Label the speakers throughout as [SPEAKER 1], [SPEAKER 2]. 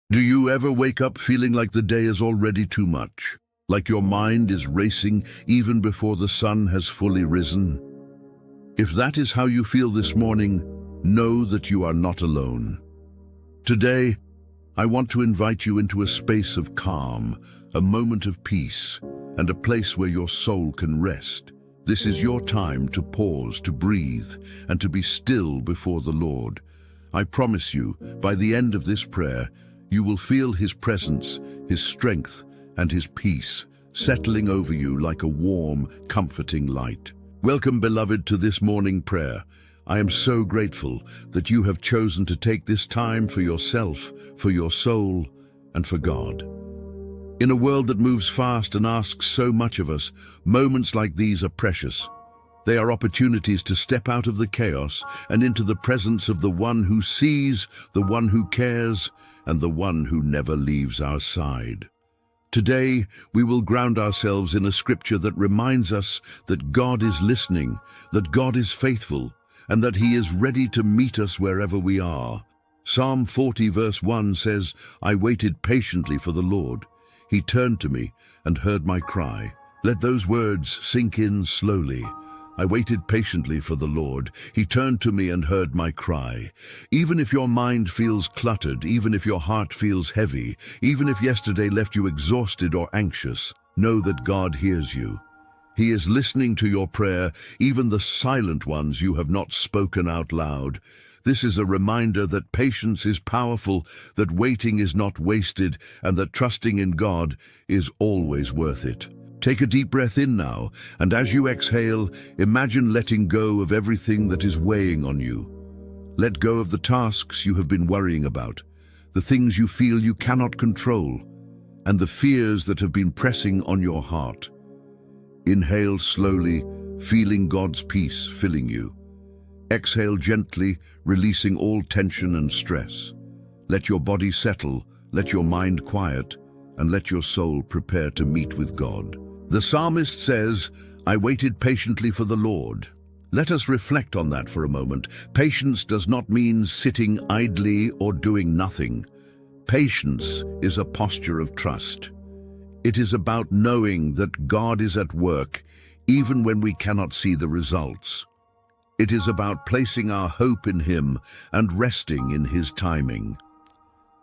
[SPEAKER 1] Do you ever wake up feeling like the day is already too much? Like your mind is racing even before the sun has fully risen? If that is how you feel this morning, know that you are not alone. Today, I want to invite you into a space of calm, a moment of peace, and a place where your soul can rest. This is your time to pause, to breathe, and to be still before the Lord. I promise you, by the end of this prayer, you will feel His presence, His strength, and His peace settling over you like a warm, comforting light. Welcome, beloved, to this morning prayer. I am so grateful that you have chosen to take this time for yourself, for your soul, and for God. In a world that moves fast and asks so much of us, moments like these are precious. They are opportunities to step out of the chaos and into the presence of the one who sees, the one who cares, and the one who never leaves our side. Today, we will ground ourselves in a scripture that reminds us that God is listening, that God is faithful, and that He is ready to meet us wherever we are. Psalm 40 verse 1 says, "I waited patiently for the Lord. He turned to me and heard my cry." Let those words sink in slowly. I waited patiently for the Lord. He turned to me and heard my cry. Even if your mind feels cluttered, even if your heart feels heavy, even if yesterday left you exhausted or anxious, know that God hears you. He is listening to your prayer, even the silent ones you have not spoken out loud. This is a reminder that patience is powerful, that waiting is not wasted, and that trusting in God is always worth it. Take a deep breath in now, and as you exhale, imagine letting go of everything that is weighing on you. Let go of the tasks you have been worrying about, the things you feel you cannot control, and the fears that have been pressing on your heart. Inhale slowly, feeling God's peace filling you. Exhale gently, releasing all tension and stress. Let your body settle, let your mind quiet, and let your soul prepare to meet with God. The psalmist says, "I waited patiently for the Lord." Let us reflect on that for a moment. Patience does not mean sitting idly or doing nothing. Patience is a posture of trust. It is about knowing that God is at work, even when we cannot see the results. It is about placing our hope in Him and resting in His timing.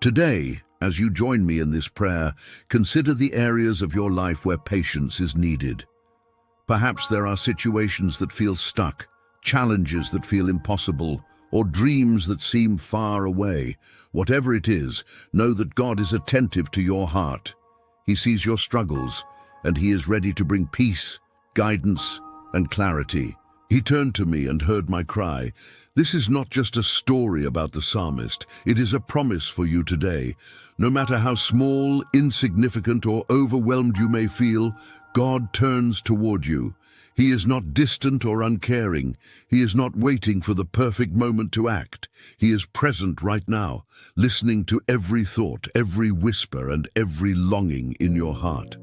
[SPEAKER 1] Today, as you join me in this prayer, consider the areas of your life where patience is needed. Perhaps there are situations that feel stuck, challenges that feel impossible, or dreams that seem far away. Whatever it is, know that God is attentive to your heart. He sees your struggles, and He is ready to bring peace, guidance, and clarity. He turned to me and heard my cry. This is not just a story about the psalmist. It is a promise for you today. No matter how small, insignificant, or overwhelmed you may feel, God turns toward you. He is not distant or uncaring. He is not waiting for the perfect moment to act. He is present right now, listening to every thought, every whisper, and every longing in your heart.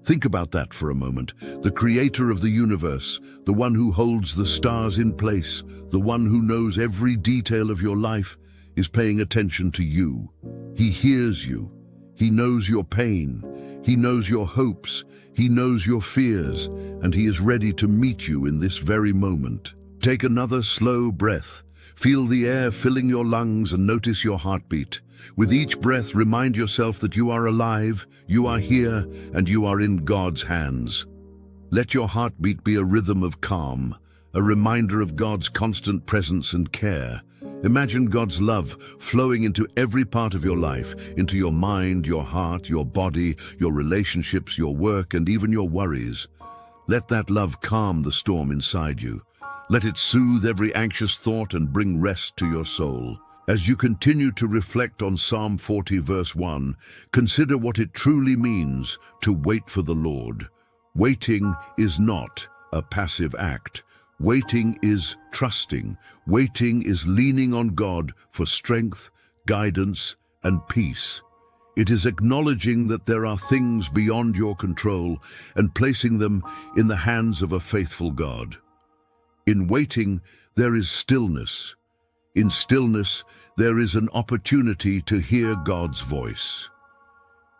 [SPEAKER 1] Think about that for a moment. The Creator of the universe, the one who holds the stars in place, the one who knows every detail of your life, is paying attention to you. He hears you. He knows your pain. He knows your hopes. He knows your fears, and He is ready to meet you in this very moment. Take another slow breath. Feel the air filling your lungs and notice your heartbeat. With each breath, remind yourself that you are alive, you are here, and you are in God's hands. Let your heartbeat be a rhythm of calm, a reminder of God's constant presence and care. Imagine God's love flowing into every part of your life, into your mind, your heart, your body, your relationships, your work, and even your worries. Let that love calm the storm inside you. Let it soothe every anxious thought and bring rest to your soul. As you continue to reflect on Psalm 40 verse 1, consider what it truly means to wait for the Lord. Waiting is not a passive act. Waiting is trusting. Waiting is leaning on God for strength, guidance, and peace. It is acknowledging that there are things beyond your control and placing them in the hands of a faithful God. In waiting, there is stillness. In stillness, there is an opportunity to hear God's voice.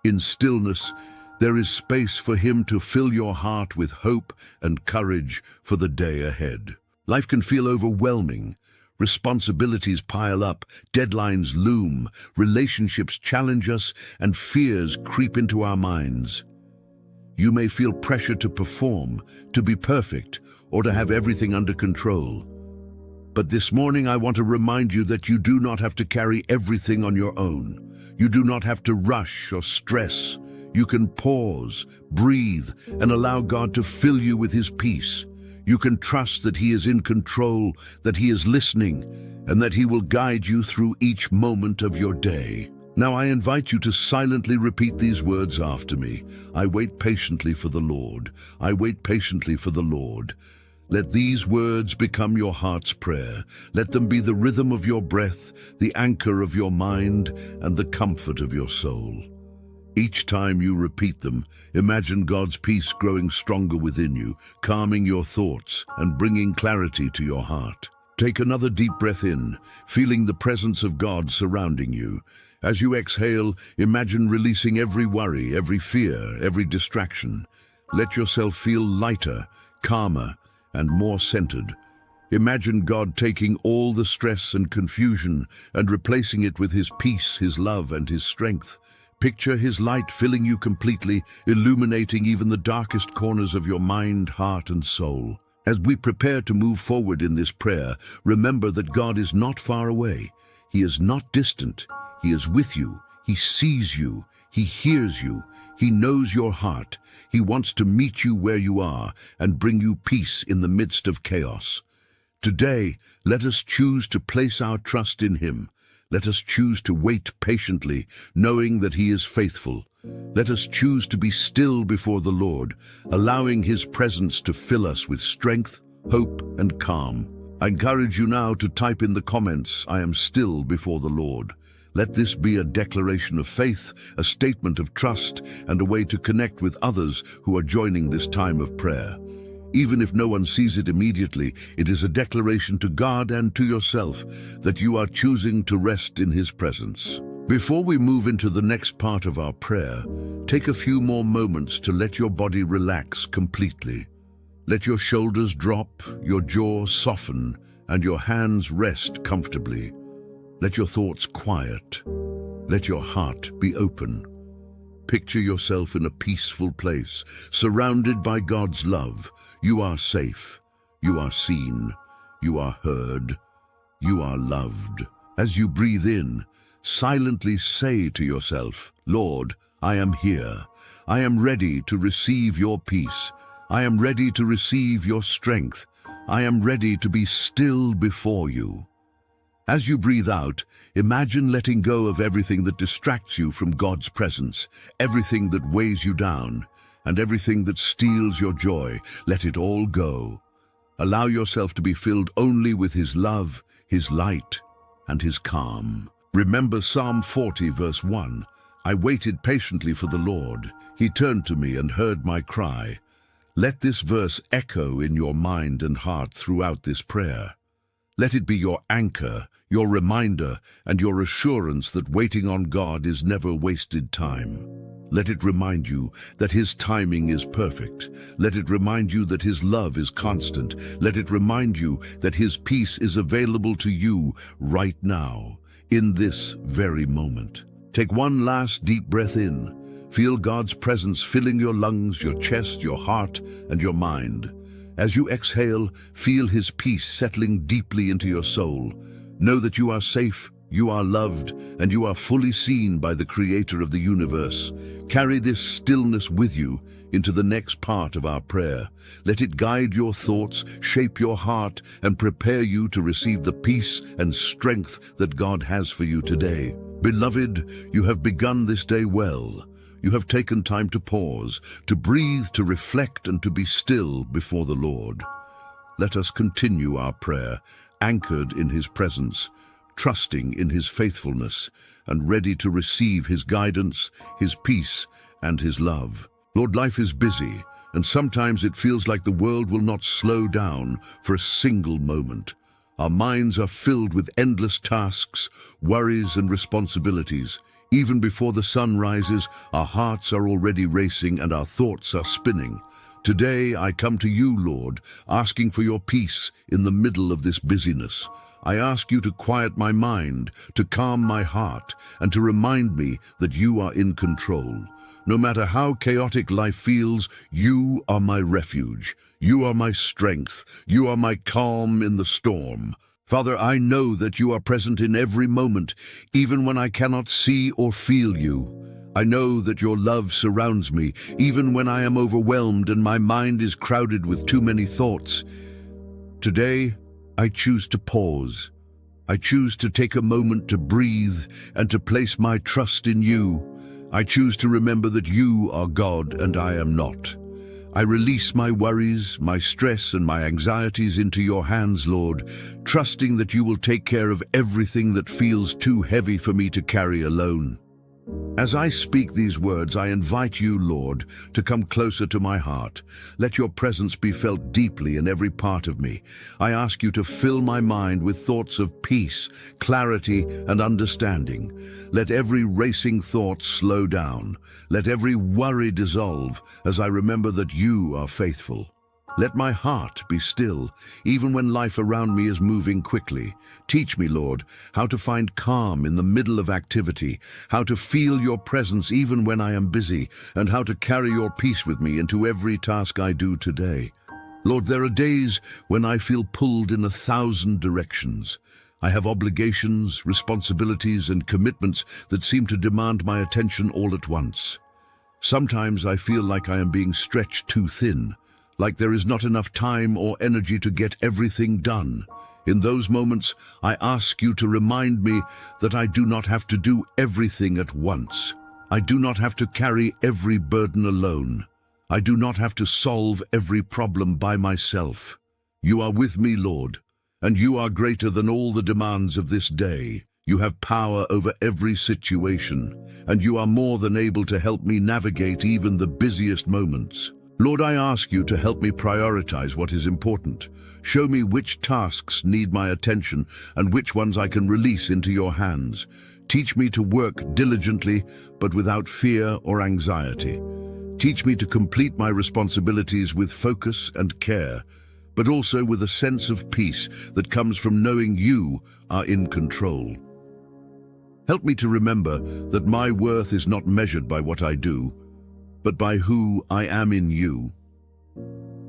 [SPEAKER 1] In stillness, there is space for Him to fill your heart with hope and courage for the day ahead. Life can feel overwhelming. Responsibilities pile up, deadlines loom, relationships challenge us, and fears creep into our minds. You may feel pressure to perform, to be perfect, or to have everything under control. But this morning I want to remind you that you do not have to carry everything on your own. You do not have to rush or stress. You can pause, breathe, and allow God to fill you with His peace. You can trust that He is in control, that He is listening, and that He will guide you through each moment of your day. Now I invite you to silently repeat these words after me. I wait patiently for the Lord. I wait patiently for the Lord. Let these words become your heart's prayer. Let them be the rhythm of your breath, the anchor of your mind, and the comfort of your soul. Each time you repeat them, imagine God's peace growing stronger within you, calming your thoughts and bringing clarity to your heart. Take another deep breath in, feeling the presence of God surrounding you. As you exhale, imagine releasing every worry, every fear, every distraction. Let yourself feel lighter, calmer, and more centered. Imagine God taking all the stress and confusion and replacing it with His peace, His love, and His strength. Picture His light filling you completely, illuminating even the darkest corners of your mind, heart, and soul. As we prepare to move forward in this prayer, remember that God is not far away. He is not distant. He is with you. He sees you. He hears you. He knows your heart. He wants to meet you where you are and bring you peace in the midst of chaos. Today, let us choose to place our trust in Him. Let us choose to wait patiently, knowing that He is faithful. Let us choose to be still before the Lord, allowing His presence to fill us with strength, hope, and calm. I encourage you now to type in the comments, "I am still before the Lord." Let this be a declaration of faith, a statement of trust, and a way to connect with others who are joining this time of prayer. Even if no one sees it immediately, it is a declaration to God and to yourself that you are choosing to rest in His presence. Before we move into the next part of our prayer, take a few more moments to let your body relax completely. Let your shoulders drop, your jaw soften, and your hands rest comfortably. Let your thoughts quiet. Let your heart be open. Picture yourself in a peaceful place, surrounded by God's love. You are safe. You are seen. You are heard. You are loved. As you breathe in, silently say to yourself, "Lord, I am here. I am ready to receive your peace. I am ready to receive your strength. I am ready to be still before you." As you breathe out, imagine letting go of everything that distracts you from God's presence, everything that weighs you down, and everything that steals your joy. Let it all go. Allow yourself to be filled only with His love, His light, and His calm. Remember Psalm 40, verse 1. "I waited patiently for the Lord. He turned to me and heard my cry." Let this verse echo in your mind and heart throughout this prayer. Let it be your anchor, your reminder, and your assurance that waiting on God is never wasted time. Let it remind you that His timing is perfect. Let it remind you that His love is constant. Let it remind you that His peace is available to you right now, in this very moment. Take one last deep breath in. Feel God's presence filling your lungs, your chest, your heart, and your mind. As you exhale, feel His peace settling deeply into your soul. Know that you are safe, you are loved, and you are fully seen by the Creator of the universe. Carry this stillness with you into the next part of our prayer. Let it guide your thoughts, shape your heart, and prepare you to receive the peace and strength that God has for you today. Beloved, you have begun this day well. You have taken time to pause, to breathe, to reflect, and to be still before the Lord. Let us continue our prayer, anchored in His presence, trusting in His faithfulness, and ready to receive His guidance, His peace, and His love. Lord, life is busy, and sometimes it feels like the world will not slow down for a single moment. Our minds are filled with endless tasks, worries, and responsibilities. Even before the sun rises, our hearts are already racing and our thoughts are spinning. Today, I come to you, Lord, asking for your peace in the middle of this busyness. I ask you to quiet my mind, to calm my heart, and to remind me that you are in control. No matter how chaotic life feels, you are my refuge. You are my strength. You are my calm in the storm. Father, I know that you are present in every moment, even when I cannot see or feel you. I know that your love surrounds me, even when I am overwhelmed and my mind is crowded with too many thoughts. Today, I choose to pause. I choose to take a moment to breathe and to place my trust in you. I choose to remember that you are God and I am not. I release my worries, my stress, and my anxieties into your hands, Lord, trusting that you will take care of everything that feels too heavy for me to carry alone. As I speak these words, I invite you, Lord, to come closer to my heart. Let your presence be felt deeply in every part of me. I ask you to fill my mind with thoughts of peace, clarity, and understanding. Let every racing thought slow down. Let every worry dissolve as I remember that you are faithful. Let my heart be still, even when life around me is moving quickly. Teach me, Lord, how to find calm in the middle of activity, how to feel your presence even when I am busy, and how to carry your peace with me into every task I do today. Lord, there are days when I feel pulled in 1,000 directions. I have obligations, responsibilities, and commitments that seem to demand my attention all at once. Sometimes I feel like I am being stretched too thin, like there is not enough time or energy to get everything done. In those moments, I ask you to remind me that I do not have to do everything at once. I do not have to carry every burden alone. I do not have to solve every problem by myself. You are with me, Lord, and you are greater than all the demands of this day. You have power over every situation, and you are more than able to help me navigate even the busiest moments. Lord, I ask you to help me prioritize what is important. Show me which tasks need my attention and which ones I can release into your hands. Teach me to work diligently, but without fear or anxiety. Teach me to complete my responsibilities with focus and care, but also with a sense of peace that comes from knowing you are in control. Help me to remember that my worth is not measured by what I do, but by who I am in you.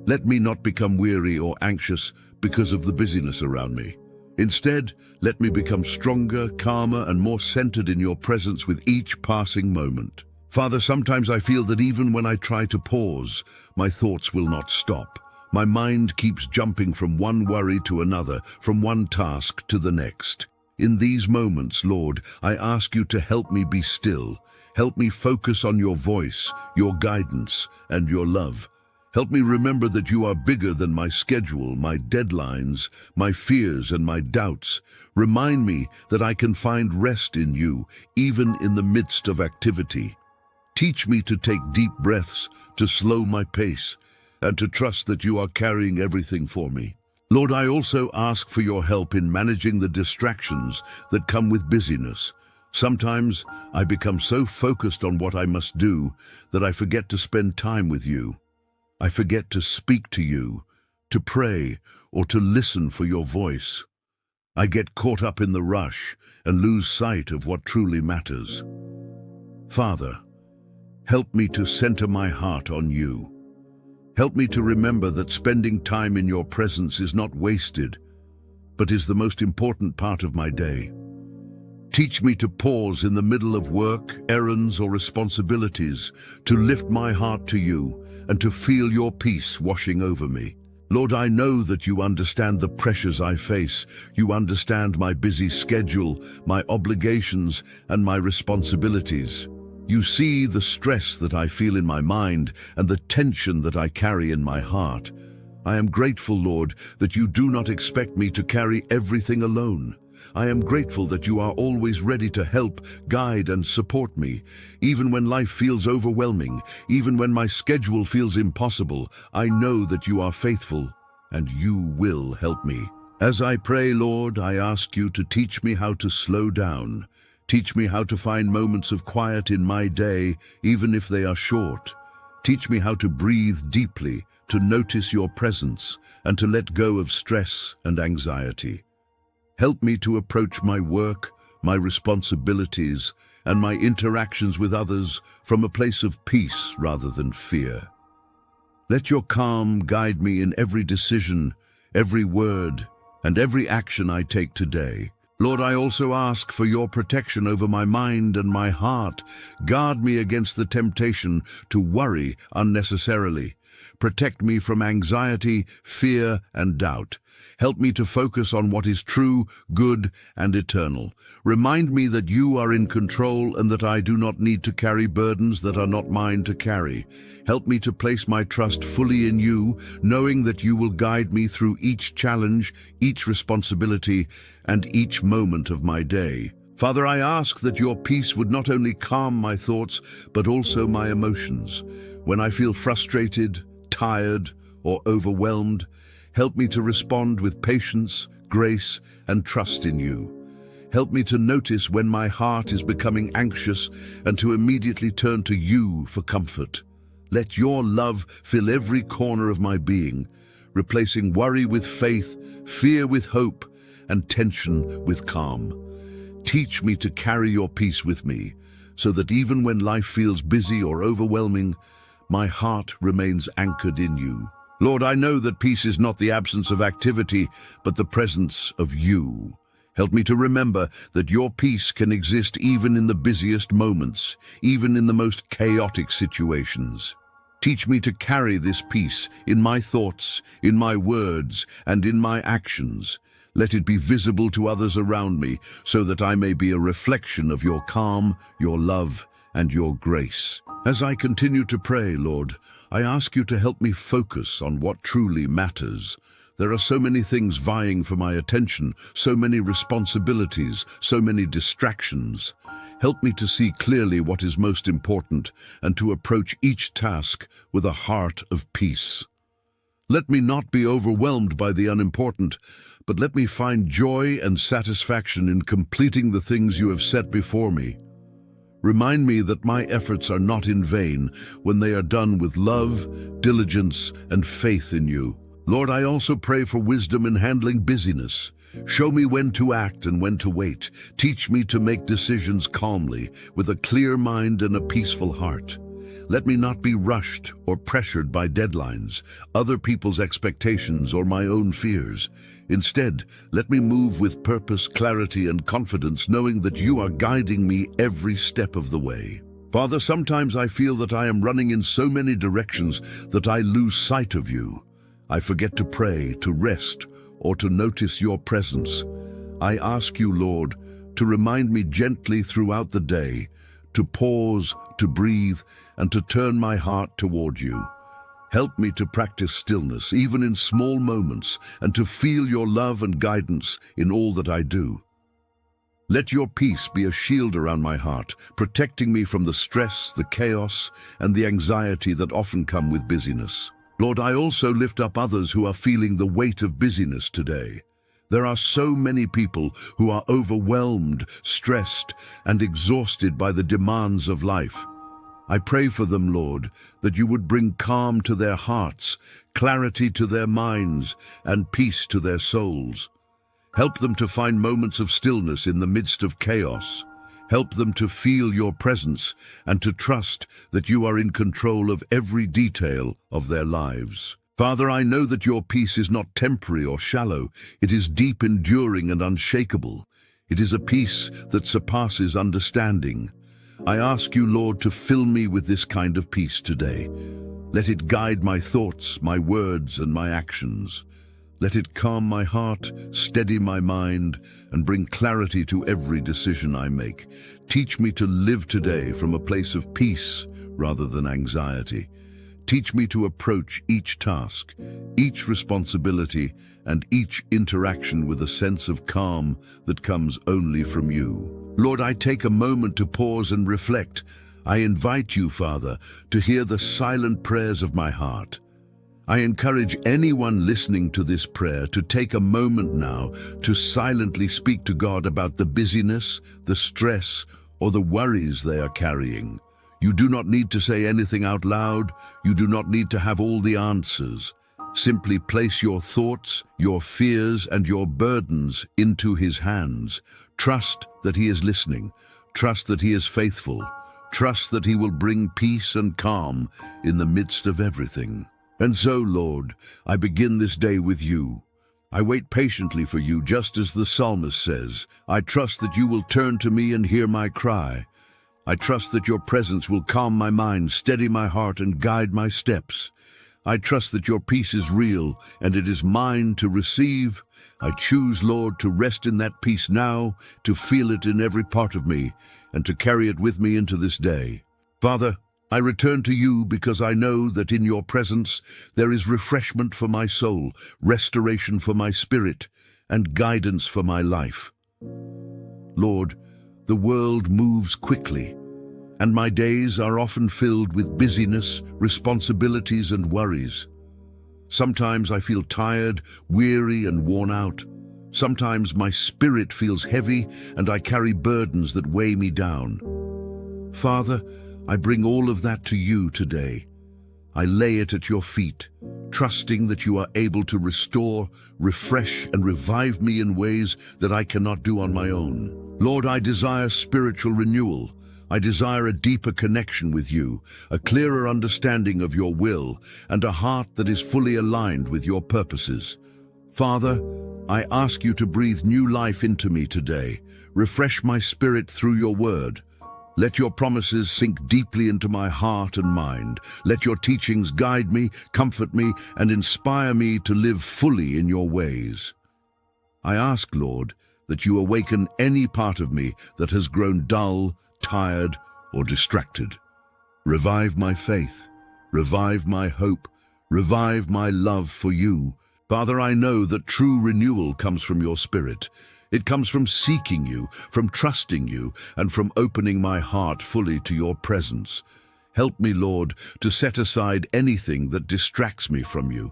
[SPEAKER 1] Let me not become weary or anxious because of the busyness around me. Instead, let me become stronger, calmer, and more centered in your presence with each passing moment. Father, sometimes I feel that even when I try to pause, my thoughts will not stop. My mind keeps jumping from one worry to another, from one task to the next. In these moments, Lord, I ask you to help me be still. Help me focus on your voice, your guidance, and your love. Help me remember that you are bigger than my schedule, my deadlines, my fears, and my doubts. Remind me that I can find rest in you, even in the midst of activity. Teach me to take deep breaths, to slow my pace, and to trust that you are carrying everything for me. Lord, I also ask for your help in managing the distractions that come with busyness. Sometimes I become so focused on what I must do that I forget to spend time with you. I forget to speak to you, to pray, or to listen for your voice. I get caught up in the rush and lose sight of what truly matters. Father, help me to center my heart on you. Help me to remember that spending time in your presence is not wasted, but is the most important part of my day. Teach me to pause in the middle of work, errands, or responsibilities, to lift my heart to you, and to feel your peace washing over me. Lord, I know that you understand the pressures I face. You understand my busy schedule, my obligations, and my responsibilities. You see the stress that I feel in my mind and the tension that I carry in my heart. I am grateful, Lord, that you do not expect me to carry everything alone. I am grateful that you are always ready to help, guide, and support me. Even when life feels overwhelming, even when my schedule feels impossible, I know that you are faithful and you will help me. As I pray, Lord, I ask you to teach me how to slow down. Teach me how to find moments of quiet in my day, even if they are short. Teach me how to breathe deeply, to notice your presence, and to let go of stress and anxiety. Help me to approach my work, my responsibilities, and my interactions with others from a place of peace rather than fear. Let your calm guide me in every decision, every word, and every action I take today. Lord, I also ask for your protection over my mind and my heart. Guard me against the temptation to worry unnecessarily. Protect me from anxiety, fear, and doubt. Help me to focus on what is true, good, and eternal. Remind me that you are in control and that I do not need to carry burdens that are not mine to carry. Help me to place my trust fully in you, knowing that you will guide me through each challenge, each responsibility, and each moment of my day. Father, I ask that your peace would not only calm my thoughts, but also my emotions. When I feel frustrated, tired, or overwhelmed, help me to respond with patience, grace, and trust in you. Help me to notice when my heart is becoming anxious and to immediately turn to you for comfort. Let your love fill every corner of my being, replacing worry with faith, fear with hope, and tension with calm. Teach me to carry your peace with me, so that even when life feels busy or overwhelming, my heart remains anchored in you. Lord, I know that peace is not the absence of activity, but the presence of you. Help me to remember that your peace can exist even in the busiest moments, even in the most chaotic situations. Teach me to carry this peace in my thoughts, in my words, and in my actions. Let it be visible to others around me, so that I may be a reflection of your calm, your love, and your grace. As I continue to pray, Lord, I ask you to help me focus on what truly matters. There are so many things vying for my attention, so many responsibilities, so many distractions. Help me to see clearly what is most important and to approach each task with a heart of peace. Let me not be overwhelmed by the unimportant, but let me find joy and satisfaction in completing the things you have set before me. Remind me that my efforts are not in vain when they are done with love, diligence, and faith in you. Lord, I also pray for wisdom in handling busyness. Show me when to act and when to wait. Teach me to make decisions calmly, with a clear mind and a peaceful heart. Let me not be rushed or pressured by deadlines, other people's expectations, or my own fears. Instead, let me move with purpose, clarity, and confidence, knowing that you are guiding me every step of the way. Father, sometimes I feel that I am running in so many directions that I lose sight of you. I forget to pray, to rest, or to notice your presence. I ask you, Lord, to remind me gently throughout the day, to pause, to breathe, and to turn my heart toward you. Help me to practice stillness, even in small moments, and to feel your love and guidance in all that I do. Let your peace be a shield around my heart, protecting me from the stress, the chaos, and the anxiety that often come with busyness. Lord, I also lift up others who are feeling the weight of busyness today. There are so many people who are overwhelmed, stressed, and exhausted by the demands of life. I pray for them, Lord, that you would bring calm to their hearts, clarity to their minds, and peace to their souls. Help them to find moments of stillness in the midst of chaos. Help them to feel your presence and to trust that you are in control of every detail of their lives. Father, I know that your peace is not temporary or shallow. It is deep, enduring, and unshakable. It is a peace that surpasses understanding. I ask you, Lord, to fill me with this kind of peace today. Let it guide my thoughts, my words, and my actions. Let it calm my heart, steady my mind, and bring clarity to every decision I make. Teach me to live today from a place of peace rather than anxiety. Teach me to approach each task, each responsibility, and each interaction with a sense of calm that comes only from you. Lord, I take a moment to pause and reflect. I invite you, Father, to hear the silent prayers of my heart. I encourage anyone listening to this prayer to take a moment now to silently speak to God about the busyness, the stress, or the worries they are carrying. You do not need to say anything out loud. You do not need to have all the answers. Simply place your thoughts, your fears, and your burdens into His hands. Trust that He is listening. Trust that He is faithful. Trust that He will bring peace and calm in the midst of everything. And so, Lord, I begin this day with you. I wait patiently for you, just as the psalmist says. I trust that you will turn to me and hear my cry. I trust that your presence will calm my mind, steady my heart, and guide my steps. I trust that your peace is real, and it is mine to receive. I choose, Lord, to rest in that peace now, to feel it in every part of me, and to carry it with me into this day. Father, I return to you because I know that in your presence there is refreshment for my soul, restoration for my spirit, and guidance for my life. Lord, the world moves quickly, and my days are often filled with busyness, responsibilities, and worries. Sometimes I feel tired, weary, and worn out. Sometimes my spirit feels heavy, and I carry burdens that weigh me down. Father, I bring all of that to you today. I lay it at your feet, trusting that you are able to restore, refresh, and revive me in ways that I cannot do on my own. Lord, I desire spiritual renewal. I desire a deeper connection with you, a clearer understanding of your will, and a heart that is fully aligned with your purposes. Father, I ask you to breathe new life into me today. Refresh my spirit through your word. Let your promises sink deeply into my heart and mind. Let your teachings guide me, comfort me, and inspire me to live fully in your ways. I ask, Lord, that you awaken any part of me that has grown dull, tired, or distracted. Revive my faith, revive my hope, revive my love for you. Father, I know that true renewal comes from your Spirit. It comes from seeking you, from trusting you, and from opening my heart fully to your presence. Help me, Lord, to set aside anything that distracts me from you.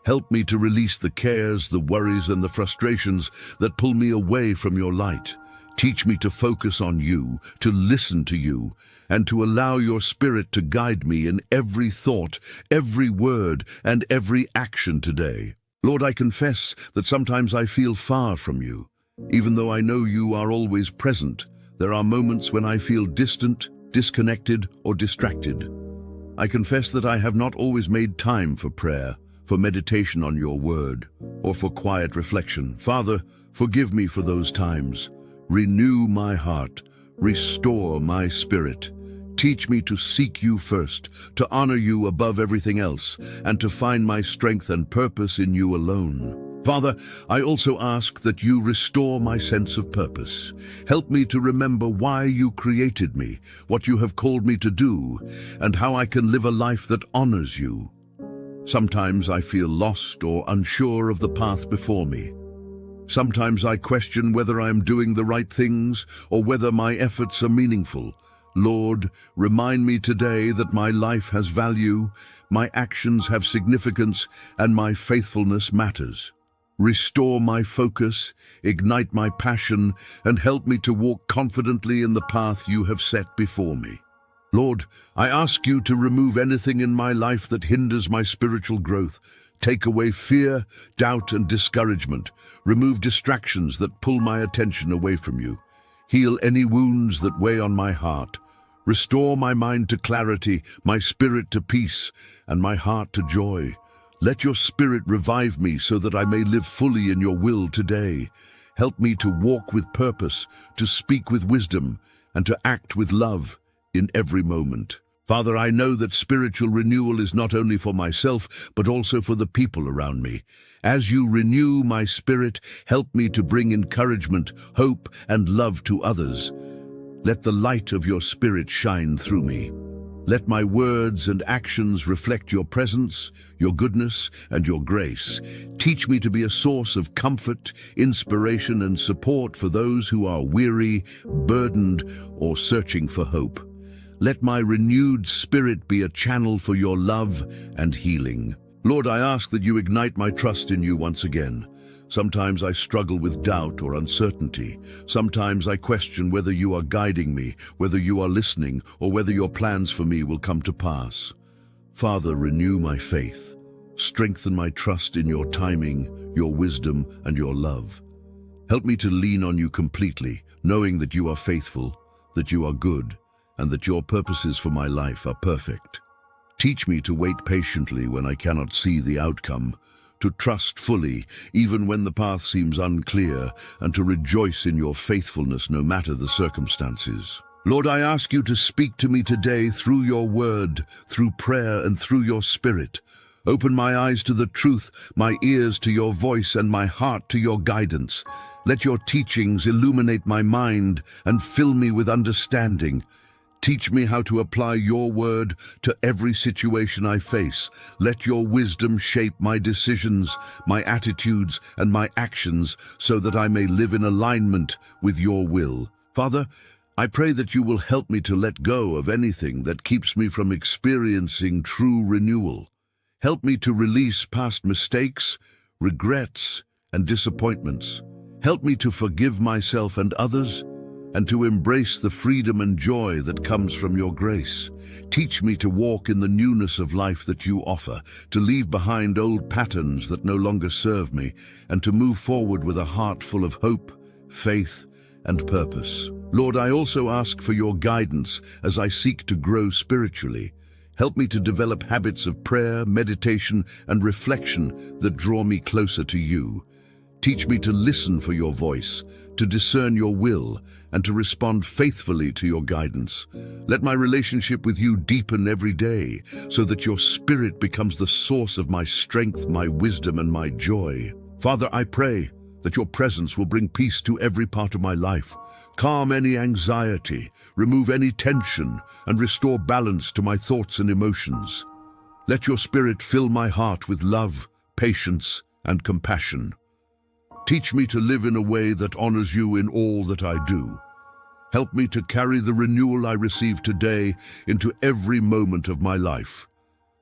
[SPEAKER 1] Help me to release the cares, the worries, and the frustrations that pull me away from your light. Teach me to focus on you, to listen to you, and to allow your Spirit to guide me in every thought, every word, and every action today. Lord, I confess that sometimes I feel far from you. Even though I know you are always present, there are moments when I feel distant, disconnected, or distracted. I confess that I have not always made time for prayer, for meditation on your word, or for quiet reflection. Father, forgive me for those times. Renew my heart, restore my spirit. Teach me to seek you first, to honor you above everything else, and to find my strength and purpose in you alone. Father, I also ask that you restore my sense of purpose. Help me to remember why you created me, what you have called me to do, and how I can live a life that honors you. Sometimes I feel lost or unsure of the path before me. Sometimes I question whether I am doing the right things or whether my efforts are meaningful. Lord, remind me today that my life has value, my actions have significance, and my faithfulness matters. Restore my focus, ignite my passion, and help me to walk confidently in the path you have set before me. Lord, I ask you to remove anything in my life that hinders my spiritual growth. Take away fear, doubt, and discouragement. Remove distractions that pull my attention away from you. Heal any wounds that weigh on my heart. Restore my mind to clarity, my spirit to peace, and my heart to joy. Let your Spirit revive me so that I may live fully in your will today. Help me to walk with purpose, to speak with wisdom, and to act with love in every moment. Father, I know that spiritual renewal is not only for myself, but also for the people around me. As you renew my spirit, help me to bring encouragement, hope, and love to others. Let the light of your Spirit shine through me. Let my words and actions reflect your presence, your goodness, and your grace. Teach me to be a source of comfort, inspiration, and support for those who are weary, burdened, or searching for hope. Let my renewed spirit be a channel for your love and healing. Lord, I ask that you ignite my trust in you once again. Sometimes I struggle with doubt or uncertainty. Sometimes I question whether you are guiding me, whether you are listening, or whether your plans for me will come to pass. Father, renew my faith. Strengthen my trust in your timing, your wisdom, and your love. Help me to lean on you completely, knowing that you are faithful, that you are good, and that your purposes for my life are perfect. Teach me to wait patiently when I cannot see the outcome, to trust fully even when the path seems unclear, and to rejoice in your faithfulness no matter the circumstances. Lord, I ask you to speak to me today through your word, through prayer, and through your spirit. Open my eyes to the truth, my ears to your voice, and my heart to your guidance. Let your teachings illuminate my mind and fill me with understanding. Teach me how to apply your word to every situation I face. Let your wisdom shape my decisions, my attitudes, and my actions so that I may live in alignment with your will. Father, I pray that you will help me to let go of anything that keeps me from experiencing true renewal. Help me to release past mistakes, regrets, and disappointments. Help me to forgive myself and others, and to embrace the freedom and joy that comes from your grace. Teach me to walk in the newness of life that you offer, to leave behind old patterns that no longer serve me, and to move forward with a heart full of hope, faith, and purpose. Lord, I also ask for your guidance as I seek to grow spiritually. Help me to develop habits of prayer, meditation, and reflection that draw me closer to you. Teach me to listen for your voice, to discern your will, and to respond faithfully to your guidance. Let my relationship with you deepen every day, so that your spirit becomes the source of my strength, my wisdom, and my joy. Father, I pray that your presence will bring peace to every part of my life. Calm any anxiety, remove any tension, and restore balance to my thoughts and emotions. Let your spirit fill my heart with love, patience, and compassion. Teach me to live in a way that honors you in all that I do. Help me to carry the renewal I receive today into every moment of my life,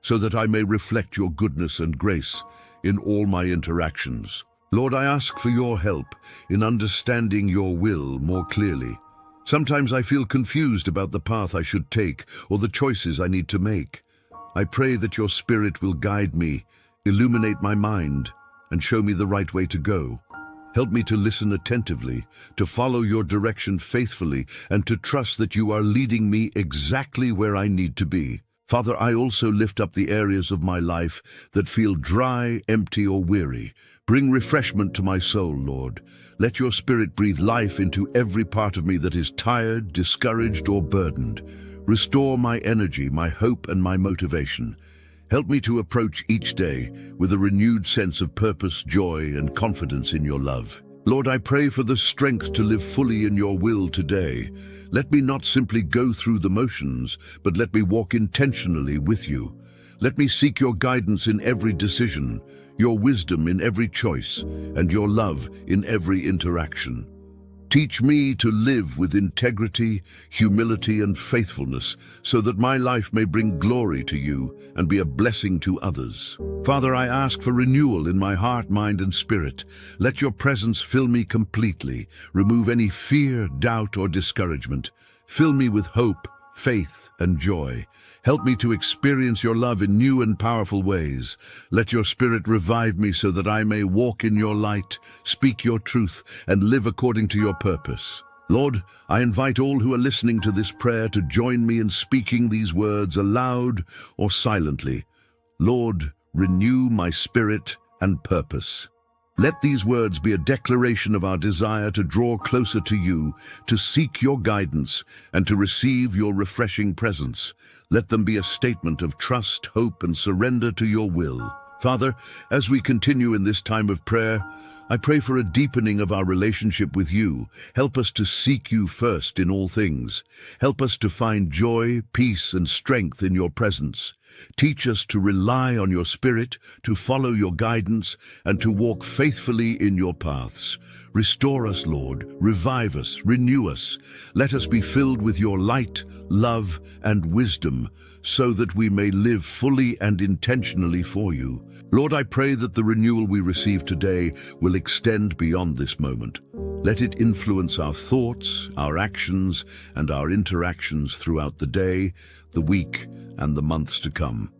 [SPEAKER 1] so that I may reflect your goodness and grace in all my interactions. Lord, I ask for your help in understanding your will more clearly. Sometimes I feel confused about the path I should take or the choices I need to make. I pray that your Spirit will guide me, illuminate my mind, and show me the right way to go. Help me to listen attentively, to follow your direction faithfully, and to trust that you are leading me exactly where I need to be. Father, I also lift up the areas of my life that feel dry, empty, or weary. Bring refreshment to my soul, Lord. Let your Spirit breathe life into every part of me that is tired, discouraged, or burdened. Restore my energy, my hope, and my motivation. Help me to approach each day with a renewed sense of purpose, joy, and confidence in your love. Lord, I pray for the strength to live fully in your will today. Let me not simply go through the motions, but let me walk intentionally with you. Let me seek your guidance in every decision, your wisdom in every choice, and your love in every interaction. Teach me to live with integrity, humility, and faithfulness, so that my life may bring glory to you and be a blessing to others. Father, I ask for renewal in my heart, mind, and spirit. Let your presence fill me completely. Remove any fear, doubt, or discouragement. Fill me with hope, faith, and joy. Help me to experience your love in new and powerful ways. Let your Spirit revive me so that I may walk in your light, speak your truth, and live according to your purpose. Lord, I invite all who are listening to this prayer to join me in speaking these words aloud or silently. Lord, renew my spirit and purpose. Let these words be a declaration of our desire to draw closer to you, to seek your guidance, and to receive your refreshing presence. Let them be a statement of trust, hope, and surrender to your will. Father, as we continue in this time of prayer, I pray for a deepening of our relationship with you. Help us to seek you first in all things. Help us to find joy, peace, and strength in your presence. Teach us to rely on your Spirit, to follow your guidance, and to walk faithfully in your paths. Restore us, Lord. Revive us. Renew us. Let us be filled with your light, love, and wisdom, so that we may live fully and intentionally for you. Lord, I pray that the renewal we receive today will extend beyond this moment. Let it influence our thoughts, our actions, and our interactions throughout the day, the week, and the months to come.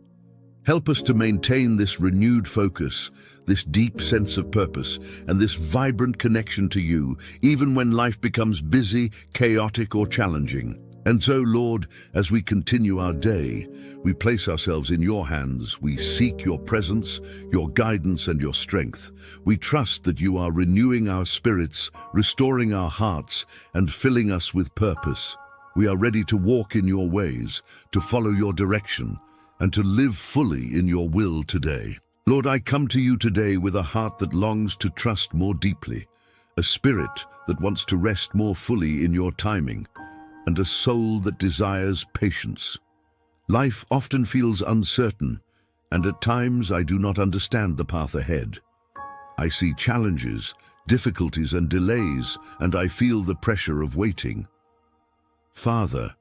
[SPEAKER 1] Help us to maintain this renewed focus, this deep sense of purpose, and this vibrant connection to you, even when life becomes busy, chaotic, or challenging. And so, Lord, as we continue our day, we place ourselves in your hands. We seek your presence, your guidance, and your strength. We trust that you are renewing our spirits, restoring our hearts, and filling us with purpose. We are ready to walk in your ways, to follow your direction, and to live fully in your will today. Lord, I come to you today with a heart that longs to trust more deeply, a spirit that wants to rest more fully in your timing, and a soul that desires patience. Life often feels uncertain, and at times I do not understand the path ahead. I see challenges, difficulties, and delays, and I feel the pressure of waiting. Father,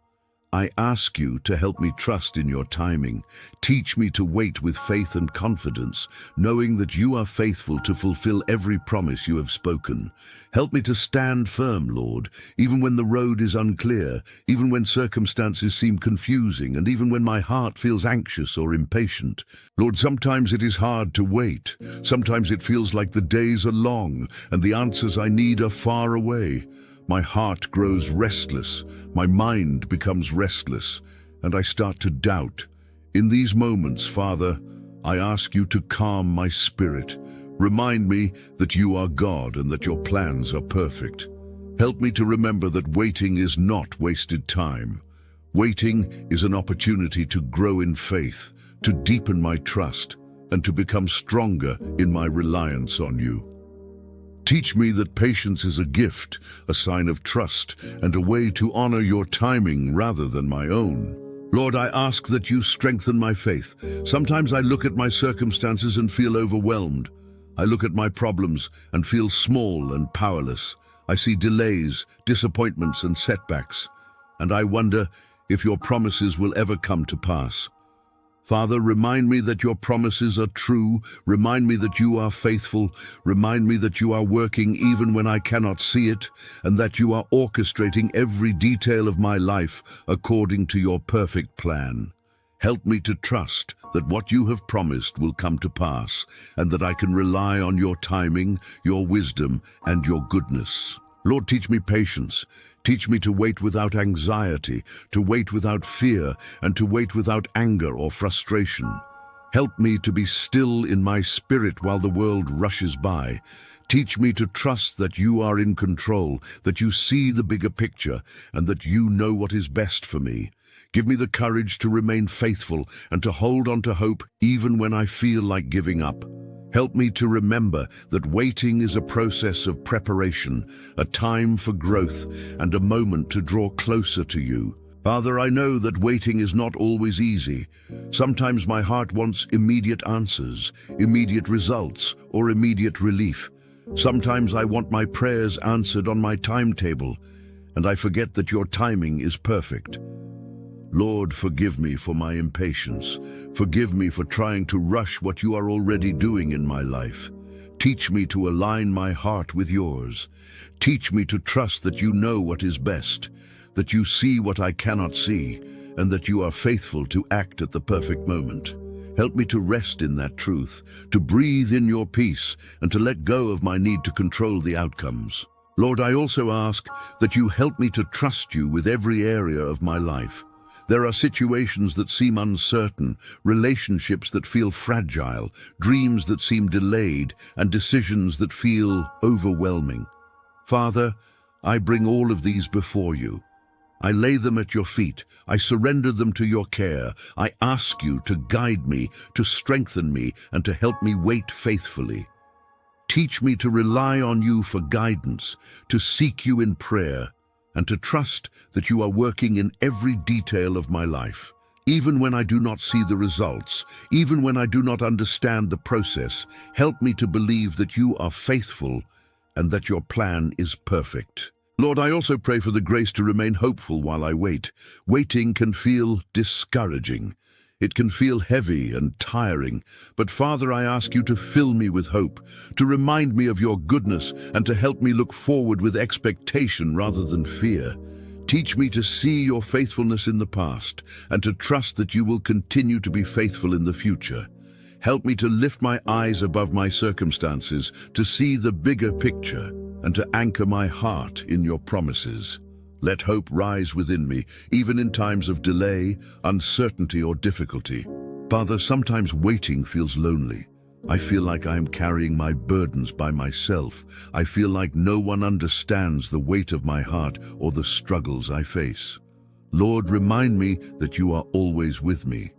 [SPEAKER 1] I ask you to help me trust in your timing. Teach me to wait with faith and confidence, knowing that you are faithful to fulfill every promise you have spoken. Help me to stand firm, Lord, even when the road is unclear, even when circumstances seem confusing, and even when my heart feels anxious or impatient. Lord, sometimes it is hard to wait. Sometimes it feels like the days are long, and the answers I need are far away. My heart grows restless, my mind becomes restless, and I start to doubt. In these moments, Father, I ask you to calm my spirit. Remind me that you are God and that your plans are perfect. Help me to remember that waiting is not wasted time. Waiting is an opportunity to grow in faith, to deepen my trust, and to become stronger in my reliance on you. Teach me that patience is a gift, a sign of trust, and a way to honor your timing rather than my own. Lord, I ask that you strengthen my faith. Sometimes I look at my circumstances and feel overwhelmed. I look at my problems and feel small and powerless. I see delays, disappointments, and setbacks, and I wonder if your promises will ever come to pass. Father, remind me that your promises are true. Remind me that you are faithful. Remind me that you are working even when I cannot see it, and that you are orchestrating every detail of my life according to your perfect plan. Help me to trust that what you have promised will come to pass, and that I can rely on your timing, your wisdom, and your goodness. Lord, teach me patience. Teach me to wait without anxiety, to wait without fear, and to wait without anger or frustration. Help me to be still in my spirit while the world rushes by. Teach me to trust that you are in control, that you see the bigger picture, and that you know what is best for me. Give me the courage to remain faithful and to hold on to hope even when I feel like giving up. Help me to remember that waiting is a process of preparation, a time for growth, and a moment to draw closer to you. Father, I know that waiting is not always easy. Sometimes my heart wants immediate answers, immediate results, or immediate relief. Sometimes I want my prayers answered on my timetable, and I forget that your timing is perfect. Lord, forgive me for my impatience. Forgive me for trying to rush what you are already doing in my life. Teach me to align my heart with yours. Teach me to trust that you know what is best, that you see what I cannot see, and that you are faithful to act at the perfect moment. Help me to rest in that truth, to breathe in your peace, and to let go of my need to control the outcomes. Lord, I also ask that you help me to trust you with every area of my life. There are situations that seem uncertain, relationships that feel fragile, dreams that seem delayed, and decisions that feel overwhelming. Father, I bring all of these before you. I lay them at your feet. I surrender them to your care. I ask you to guide me, to strengthen me, and to help me wait faithfully. Teach me to rely on you for guidance, to seek you in prayer, and to trust that you are working in every detail of my life. Even when I do not see the results, even when I do not understand the process, help me to believe that you are faithful and that your plan is perfect. Lord, I also pray for the grace to remain hopeful while I wait. Waiting can feel discouraging. It can feel heavy and tiring, but Father, I ask you to fill me with hope, to remind me of your goodness, and to help me look forward with expectation rather than fear. Teach me to see your faithfulness in the past, and to trust that you will continue to be faithful in the future. Help me to lift my eyes above my circumstances, to see the bigger picture, and to anchor my heart in your promises. Let hope rise within me, even in times of delay, uncertainty, or difficulty. Father, sometimes waiting feels lonely. I feel like I am carrying my burdens by myself. I feel like no one understands the weight of my heart or the struggles I face. Lord, remind me that you are always with me.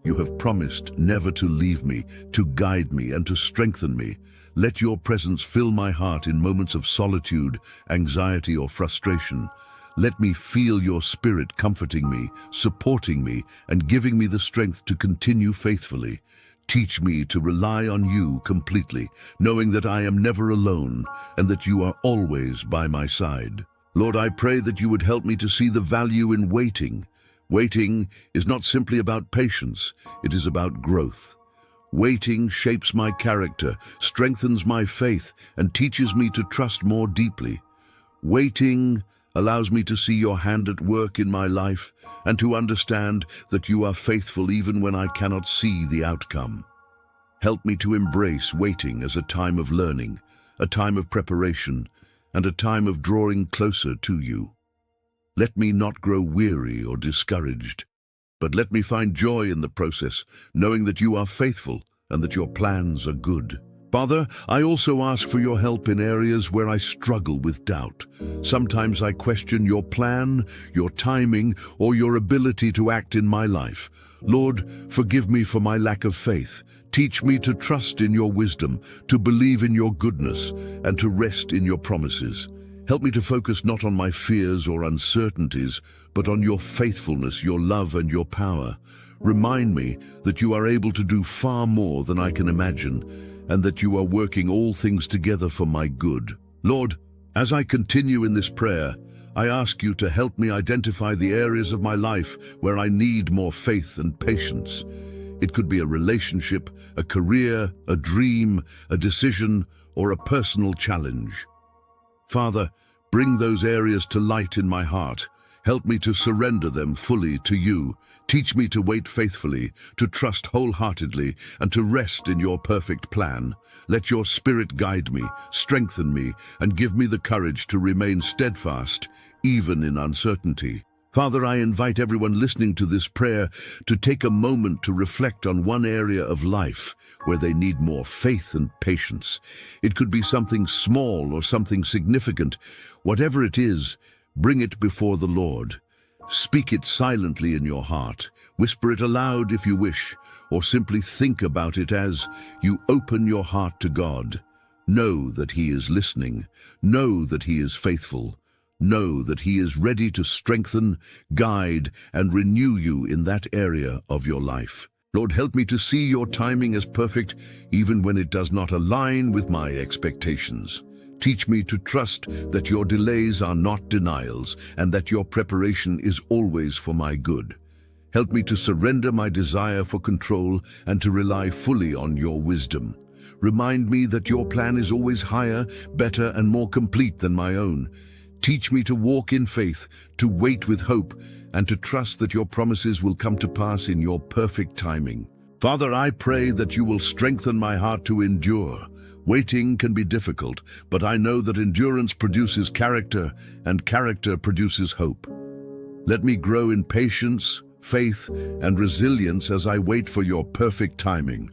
[SPEAKER 1] You have promised never to leave me, to guide me, and to strengthen me. Let your presence fill my heart in moments of solitude, anxiety, or frustration. Let me feel your spirit comforting me, supporting me, and giving me the strength to continue faithfully. Teach me to rely on you completely, knowing that I am never alone and that you are always by my side. Lord, I pray that you would help me to see the value in waiting. Waiting is not simply about patience, it is about growth. Waiting shapes my character, strengthens my faith, and teaches me to trust more deeply. Waiting allows me to see your hand at work in my life and to understand that you are faithful even when I cannot see the outcome. Help me to embrace waiting as a time of learning, a time of preparation, and a time of drawing closer to you. Let me not grow weary or discouraged, but let me find joy in the process, knowing that you are faithful and that your plans are good. Father, I also ask for your help in areas where I struggle with doubt. Sometimes I question your plan, your timing, or your ability to act in my life. Lord, forgive me for my lack of faith. Teach me to trust in your wisdom, to believe in your goodness, and to rest in your promises. Help me to focus not on my fears or uncertainties, but on your faithfulness, your love, and your power. Remind me that you are able to do far more than I can imagine, and that you are working all things together for my good. Lord, as I continue in this prayer, I ask you to help me identify the areas of my life where I need more faith and patience. It could be a relationship, a career, a dream, a decision, or a personal challenge. Father, bring those areas to light in my heart. Help me to surrender them fully to you. Teach me to wait faithfully, to trust wholeheartedly, and to rest in your perfect plan. Let your spirit guide me, strengthen me, and give me the courage to remain steadfast, even in uncertainty. Father, I invite everyone listening to this prayer to take a moment to reflect on one area of life where they need more faith and patience. It could be something small or something significant. Whatever it is, bring it before the Lord. Speak it silently in your heart. Whisper it aloud if you wish, or simply think about it as you open your heart to God. Know that He is listening. Know that He is faithful. Know that He is ready to strengthen, guide, and renew you in that area of your life. Lord, help me to see your timing as perfect, even when it does not align with my expectations. Teach me to trust that your delays are not denials and that your preparation is always for my good. Help me to surrender my desire for control and to rely fully on your wisdom. Remind me that your plan is always higher, better, and more complete than my own. Teach me to walk in faith, to wait with hope, and to trust that your promises will come to pass in your perfect timing. Father, I pray that you will strengthen my heart to endure. Waiting can be difficult, but I know that endurance produces character, and character produces hope. Let me grow in patience, faith, and resilience as I wait for your perfect timing.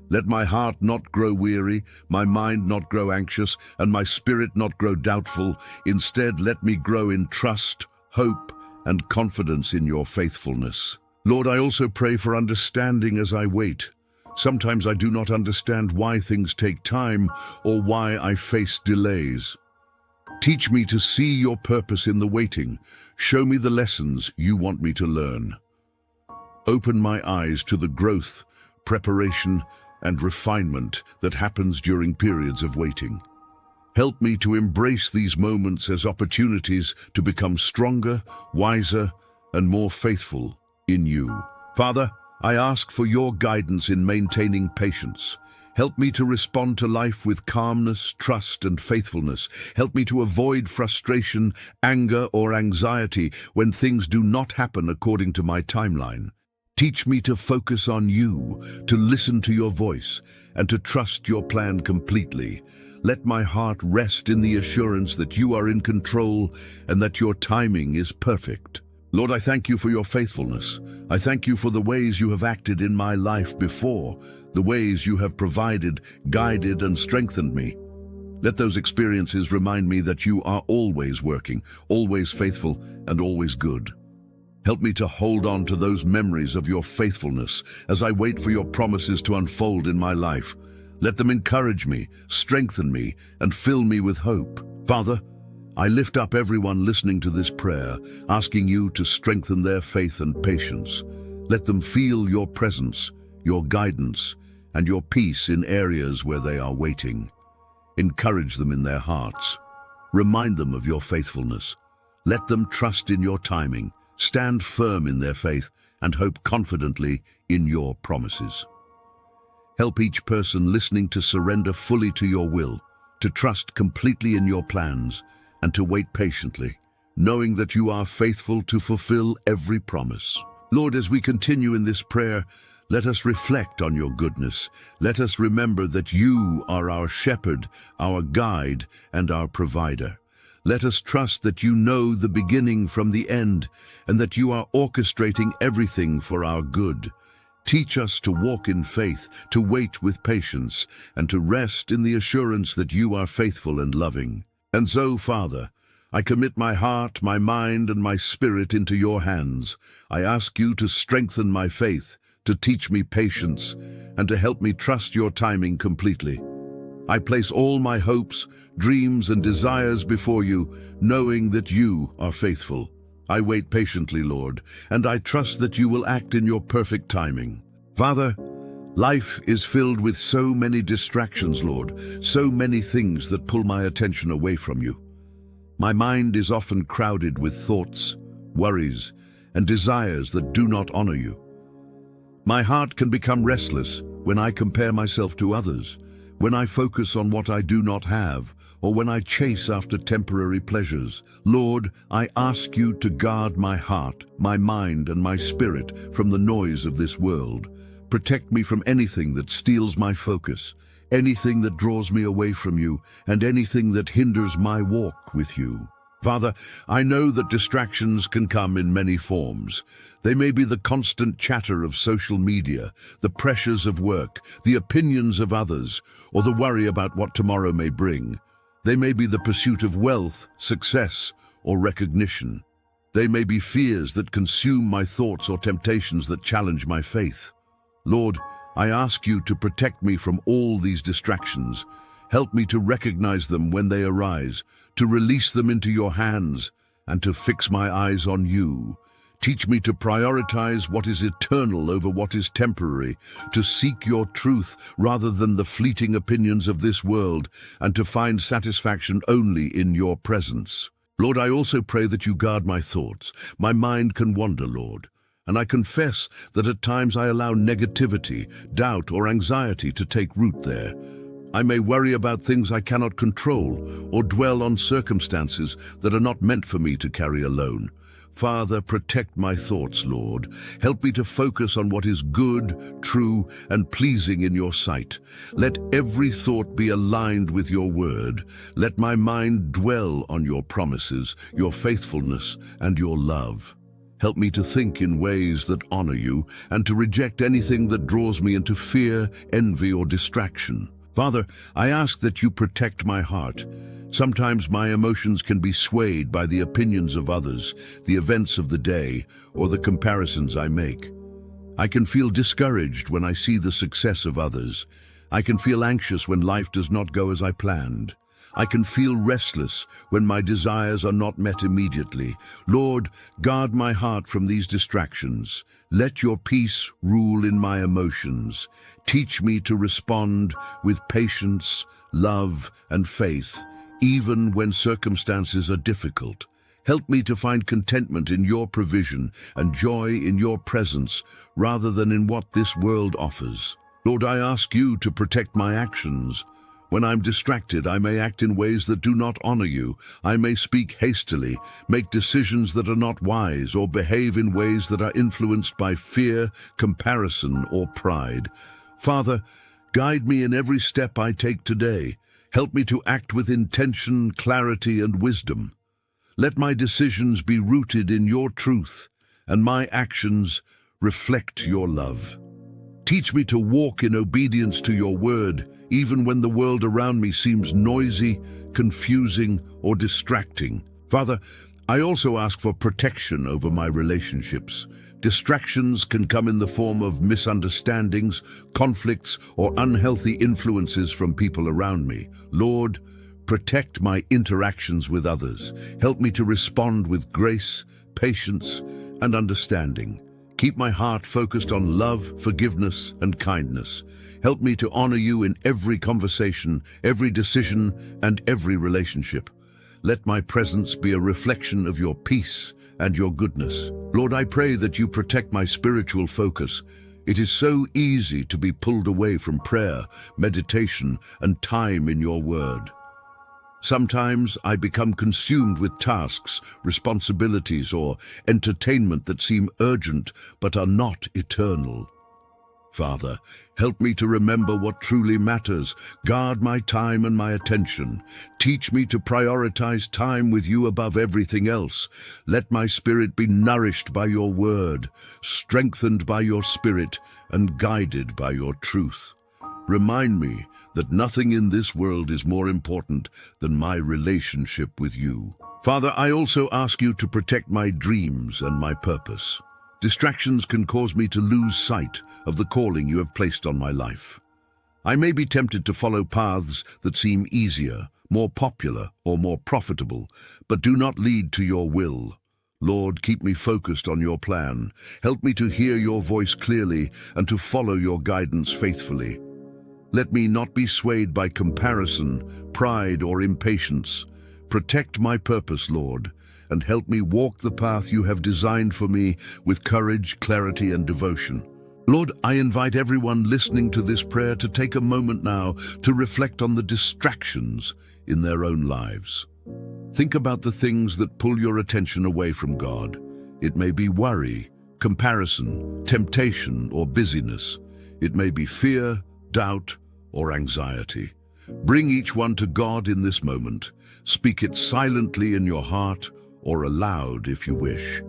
[SPEAKER 1] Let my heart not grow weary, my mind not grow anxious, and my spirit not grow doubtful. Instead, let me grow in trust, hope, and confidence in your faithfulness. Lord, I also pray for understanding as I wait. Sometimes I do not understand why things take time or why I face delays. Teach me to see your purpose in the waiting. Show me the lessons you want me to learn. Open my eyes to the growth, preparation, and refinement that happens during periods of waiting. Help me to embrace these moments as opportunities to become stronger, wiser, and more faithful in you. Father, I ask for your guidance in maintaining patience. Help me to respond to life with calmness, trust, and faithfulness. Help me to avoid frustration, anger, or anxiety when things do not happen according to my timeline. Teach me to focus on you, to listen to your voice, and to trust your plan completely. Let my heart rest in the assurance that you are in control and that your timing is perfect. Lord, I thank you for your faithfulness. I thank you for the ways you have acted in my life before, the ways you have provided, guided, and strengthened me. Let those experiences remind me that you are always working, always faithful, and always good. Help me to hold on to those memories of your faithfulness as I wait for your promises to unfold in my life. Let them encourage me, strengthen me, and fill me with hope. Father, I lift up everyone listening to this prayer, asking you to strengthen their faith and patience. Let them feel your presence, your guidance, and your peace in areas where they are waiting. Encourage them in their hearts. Remind them of your faithfulness. Let them trust in your timing, stand firm in their faith, and hope confidently in your promises. Help each person listening to surrender fully to your will, to trust completely in your plans, and to wait patiently, knowing that you are faithful to fulfill every promise. Lord, as we continue in this prayer, let us reflect on your goodness. Let us remember that you are our shepherd, our guide, and our provider. Let us trust that you know the beginning from the end, and that you are orchestrating everything for our good. Teach us to walk in faith, to wait with patience, and to rest in the assurance that you are faithful and loving. And so, Father, I commit my heart, my mind, and my spirit into your hands. I ask you to strengthen my faith, to teach me patience, and to help me trust your timing completely. I place all my hopes, dreams, and desires before you, knowing that you are faithful. I wait patiently, Lord, and I trust that you will act in your perfect timing. Father, life is filled with so many distractions, Lord, so many things that pull my attention away from you. My mind is often crowded with thoughts, worries, and desires that do not honor you. My heart can become restless when I compare myself to others, when I focus on what I do not have, or when I chase after temporary pleasures. Lord, I ask you to guard my heart, my mind, and my spirit from the noise of this world. Protect me from anything that steals my focus, anything that draws me away from you, and anything that hinders my walk with you. Father, I know that distractions can come in many forms. They may be the constant chatter of social media, the pressures of work, the opinions of others, or the worry about what tomorrow may bring. They may be the pursuit of wealth, success, or recognition. They may be fears that consume my thoughts or temptations that challenge my faith. Lord, I ask you to protect me from all these distractions. Help me to recognize them when they arise, to release them into your hands, and to fix my eyes on you. Teach me to prioritize what is eternal over what is temporary, to seek your truth rather than the fleeting opinions of this world, and to find satisfaction only in your presence. Lord, I also pray that you guard my thoughts. My mind can wander, Lord, and I confess that at times I allow negativity, doubt, or anxiety to take root there. I may worry about things I cannot control, or dwell on circumstances that are not meant for me to carry alone. Father, protect my thoughts, Lord. Help me to focus on what is good, true, and pleasing in your sight. Let every thought be aligned with your word. Let my mind dwell on your promises, your faithfulness, and your love. Help me to think in ways that honor you, and to reject anything that draws me into fear, envy, or distraction. Father, I ask that you protect my heart. Sometimes my emotions can be swayed by the opinions of others, the events of the day, or the comparisons I make. I can feel discouraged when I see the success of others. I can feel anxious when life does not go as I planned. I can feel restless when my desires are not met immediately. Lord, guard my heart from these distractions. Let your peace rule in my emotions. Teach me to respond with patience, love, and faith, even when circumstances are difficult. Help me to find contentment in your provision and joy in your presence rather than in what this world offers. Lord, I ask you to protect my actions. When I'm distracted, I may act in ways that do not honor you. I may speak hastily, make decisions that are not wise, or behave in ways that are influenced by fear, comparison, or pride. Father, guide me in every step I take today. Help me to act with intention, clarity, and wisdom. Let my decisions be rooted in your truth, and my actions reflect your love. Teach me to walk in obedience to your word, even when the world around me seems noisy, confusing, or distracting. Father, I also ask for protection over my relationships. Distractions can come in the form of misunderstandings, conflicts, or unhealthy influences from people around me. Lord, protect my interactions with others. Help me to respond with grace, patience, and understanding. Keep my heart focused on love, forgiveness, and kindness. Help me to honor you in every conversation, every decision, and every relationship. Let my presence be a reflection of your peace and your goodness. Lord, I pray that you protect my spiritual focus. It is so easy to be pulled away from prayer, meditation, and time in your word. Sometimes I become consumed with tasks, responsibilities, or entertainment that seem urgent but are not eternal. Father, help me to remember what truly matters. Guard my time and my attention. Teach me to prioritize time with you above everything else. Let my spirit be nourished by your word, strengthened by your spirit, and guided by your truth. Remind me that nothing in this world is more important than my relationship with you. Father, I also ask you to protect my dreams and my purpose. Distractions can cause me to lose sight of the calling you have placed on my life. I may be tempted to follow paths that seem easier, more popular, or more profitable, but do not lead to your will. Lord, keep me focused on your plan. Help me to hear your voice clearly and to follow your guidance faithfully. Let me not be swayed by comparison, pride, or impatience. Protect my purpose, Lord, and help me walk the path you have designed for me with courage, clarity, and devotion. Lord, I invite everyone listening to this prayer to take a moment now to reflect on the distractions in their own lives. Think about the things that pull your attention away from God. It may be worry, comparison, temptation, or busyness. It may be fear, doubt, or anxiety. Bring each one to God in this moment. Speak it silently in your heart or aloud if you wish.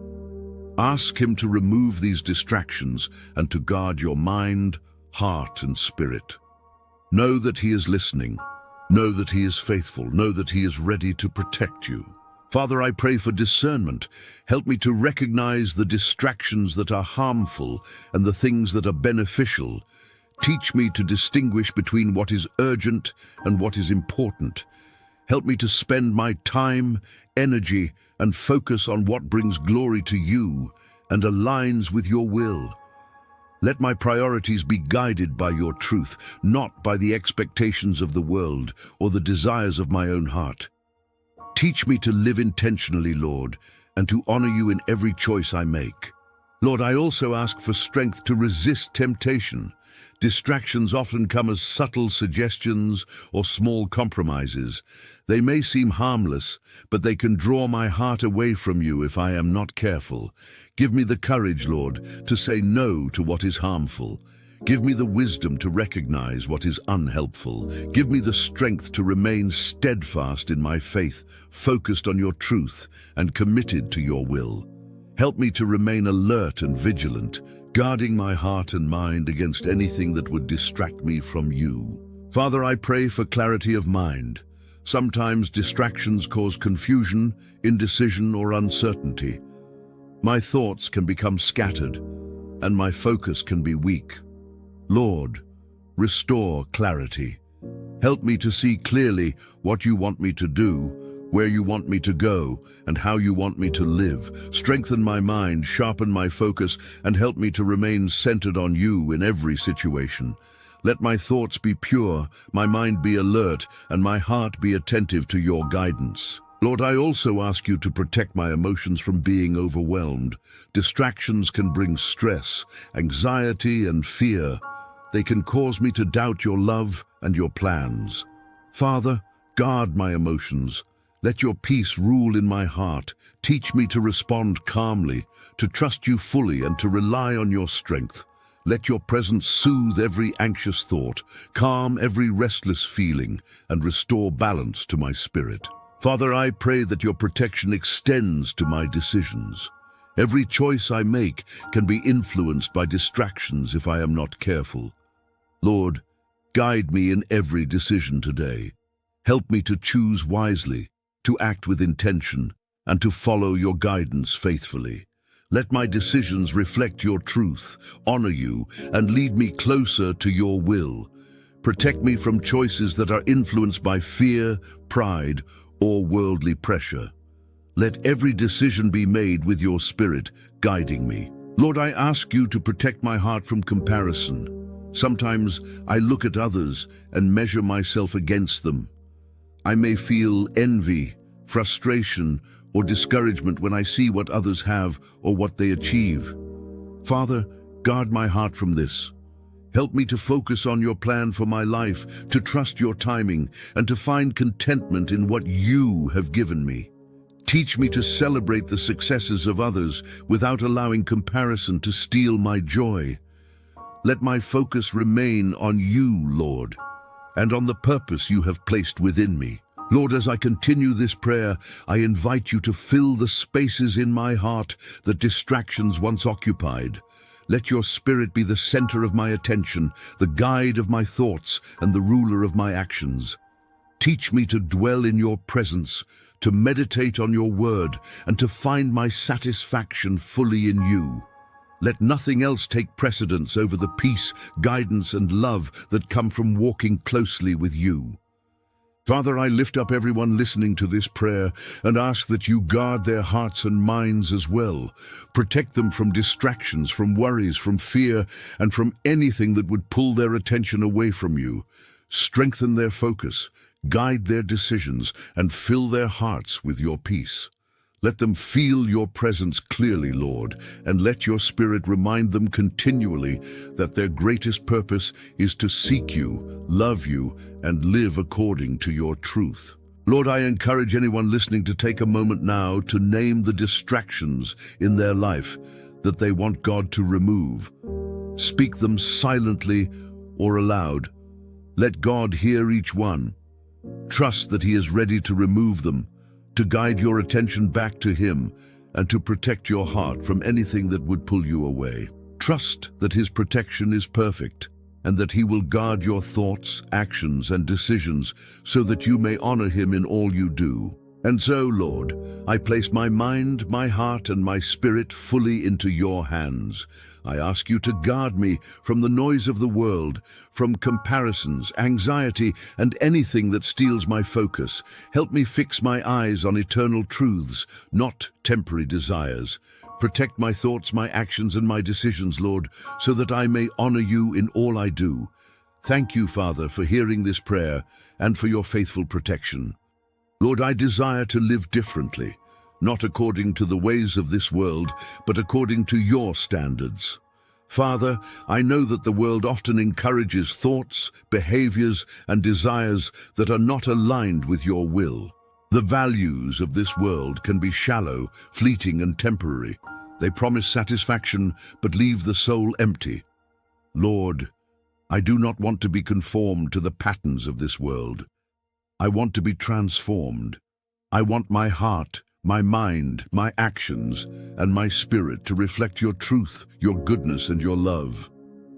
[SPEAKER 1] Ask him to remove these distractions and to guard your mind, heart, and spirit. Know that he is listening. Know that he is faithful. Know that he is ready to protect you. Father, I pray for discernment. Help me to recognize the distractions that are harmful and the things that are beneficial. Teach me to distinguish between what is urgent and what is important. Help me to spend my time, energy, and focus on what brings glory to you and aligns with your will. Let my priorities be guided by your truth, not by the expectations of the world or the desires of my own heart. Teach me to live intentionally, Lord, and to honor you in every choice I make. Lord, I also ask for strength to resist temptation. Distractions often come as subtle suggestions or small compromises. They may seem harmless, but they can draw my heart away from you if I am not careful. Give me the courage, Lord, to say no to what is harmful. Give me the wisdom to recognize what is unhelpful. Give me the strength to remain steadfast in my faith, focused on your truth, and committed to your will. Help me to remain alert and vigilant, guarding my heart and mind against anything that would distract me from you. Father, I pray for clarity of mind. Sometimes distractions cause confusion, indecision, or uncertainty. My thoughts can become scattered, and my focus can be weak. Lord, restore clarity. Help me to see clearly what you want me to do, where you want me to go, and how you want me to live. Strengthen my mind, sharpen my focus, and help me to remain centered on you in every situation. Let my thoughts be pure, my mind be alert, and my heart be attentive to your guidance. Lord, I also ask you to protect my emotions from being overwhelmed. Distractions can bring stress, anxiety, and fear. They can cause me to doubt your love and your plans. Father, guard my emotions. Let your peace rule in my heart. Teach me to respond calmly, to trust you fully, and to rely on your strength. Let your presence soothe every anxious thought, calm every restless feeling, and restore balance to my spirit. Father, I pray that your protection extends to my decisions. Every choice I make can be influenced by distractions if I am not careful. Lord, guide me in every decision today. Help me to choose wisely, to act with intention, and to follow your guidance faithfully. Let my decisions reflect your truth, honor you, and lead me closer to your will. Protect me from choices that are influenced by fear, pride, or worldly pressure. Let every decision be made with your Spirit guiding me. Lord, I ask you to protect my heart from comparison. Sometimes I look at others and measure myself against them. I may feel envy, frustration, or discouragement when I see what others have or what they achieve. Father, guard my heart from this. Help me to focus on your plan for my life, to trust your timing, and to find contentment in what you have given me. Teach me to celebrate the successes of others without allowing comparison to steal my joy. Let my focus remain on you, Lord, and on the purpose you have placed within me. Lord, as I continue this prayer, I invite you to fill the spaces in my heart that distractions once occupied. Let your Spirit be the center of my attention, the guide of my thoughts, and the ruler of my actions. Teach me to dwell in your presence, to meditate on your word, and to find my satisfaction fully in you. Let nothing else take precedence over the peace, guidance, and love that come from walking closely with you. Father, I lift up everyone listening to this prayer and ask that you guard their hearts and minds as well. Protect them from distractions, from worries, from fear, and from anything that would pull their attention away from you. Strengthen their focus, guide their decisions, and fill their hearts with your peace. Let them feel your presence clearly, Lord, and let your Spirit remind them continually that their greatest purpose is to seek you, love you, and live according to your truth. Lord, I encourage anyone listening to take a moment now to name the distractions in their life that they want God to remove. Speak them silently or aloud. Let God hear each one. Trust that He is ready to remove them, to guide your attention back to Him, and to protect your heart from anything that would pull you away. Trust that His protection is perfect, and that He will guard your thoughts, actions, and decisions so that you may honor Him in all you do. And so, Lord, I place my mind, my heart, and my spirit fully into your hands. I ask you to guard me from the noise of the world, from comparisons, anxiety, and anything that steals my focus. Help me fix my eyes on eternal truths, not temporary desires. Protect my thoughts, my actions, and my decisions, Lord, so that I may honor you in all I do. Thank you, Father, for hearing this prayer and for your faithful protection. Lord, I desire to live differently, not according to the ways of this world, but according to your standards. Father, I know that the world often encourages thoughts, behaviors, and desires that are not aligned with your will. The values of this world can be shallow, fleeting, and temporary. They promise satisfaction, but leave the soul empty. Lord, I do not want to be conformed to the patterns of this world. I want to be transformed. I want my heart, my mind, my actions, and my spirit to reflect your truth, your goodness, and your love.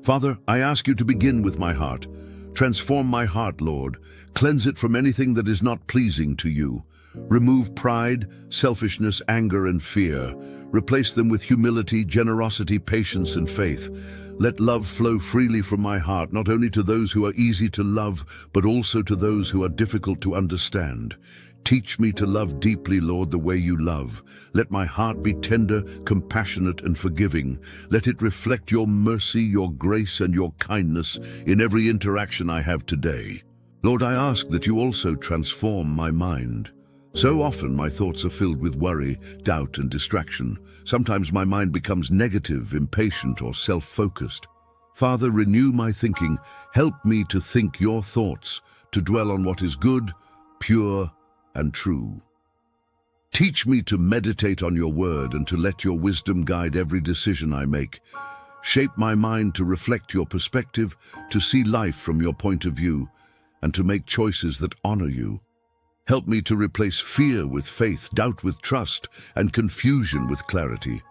[SPEAKER 1] Father, I ask you to begin with my heart. Transform my heart, Lord. Cleanse it from anything that is not pleasing to you. Remove pride, selfishness, anger, and fear. Replace them with humility, generosity, patience, and faith. Let love flow freely from my heart, not only to those who are easy to love, but also to those who are difficult to understand. Teach me to love deeply, Lord, the way you love. Let my heart be tender, compassionate, and forgiving. Let it reflect your mercy, your grace, and your kindness in every interaction I have today. Lord, I ask that you also transform my mind. So often my thoughts are filled with worry, doubt, and distraction. Sometimes my mind becomes negative, impatient, or self-focused. Father, renew my thinking. Help me to think your thoughts, to dwell on what is good, pure, and true. Teach me to meditate on your word and to let your wisdom guide every decision I make. Shape my mind to reflect your perspective, to see life from your point of view, and to make choices that honor you. Help me to replace fear with faith, doubt with trust, and confusion with clarity.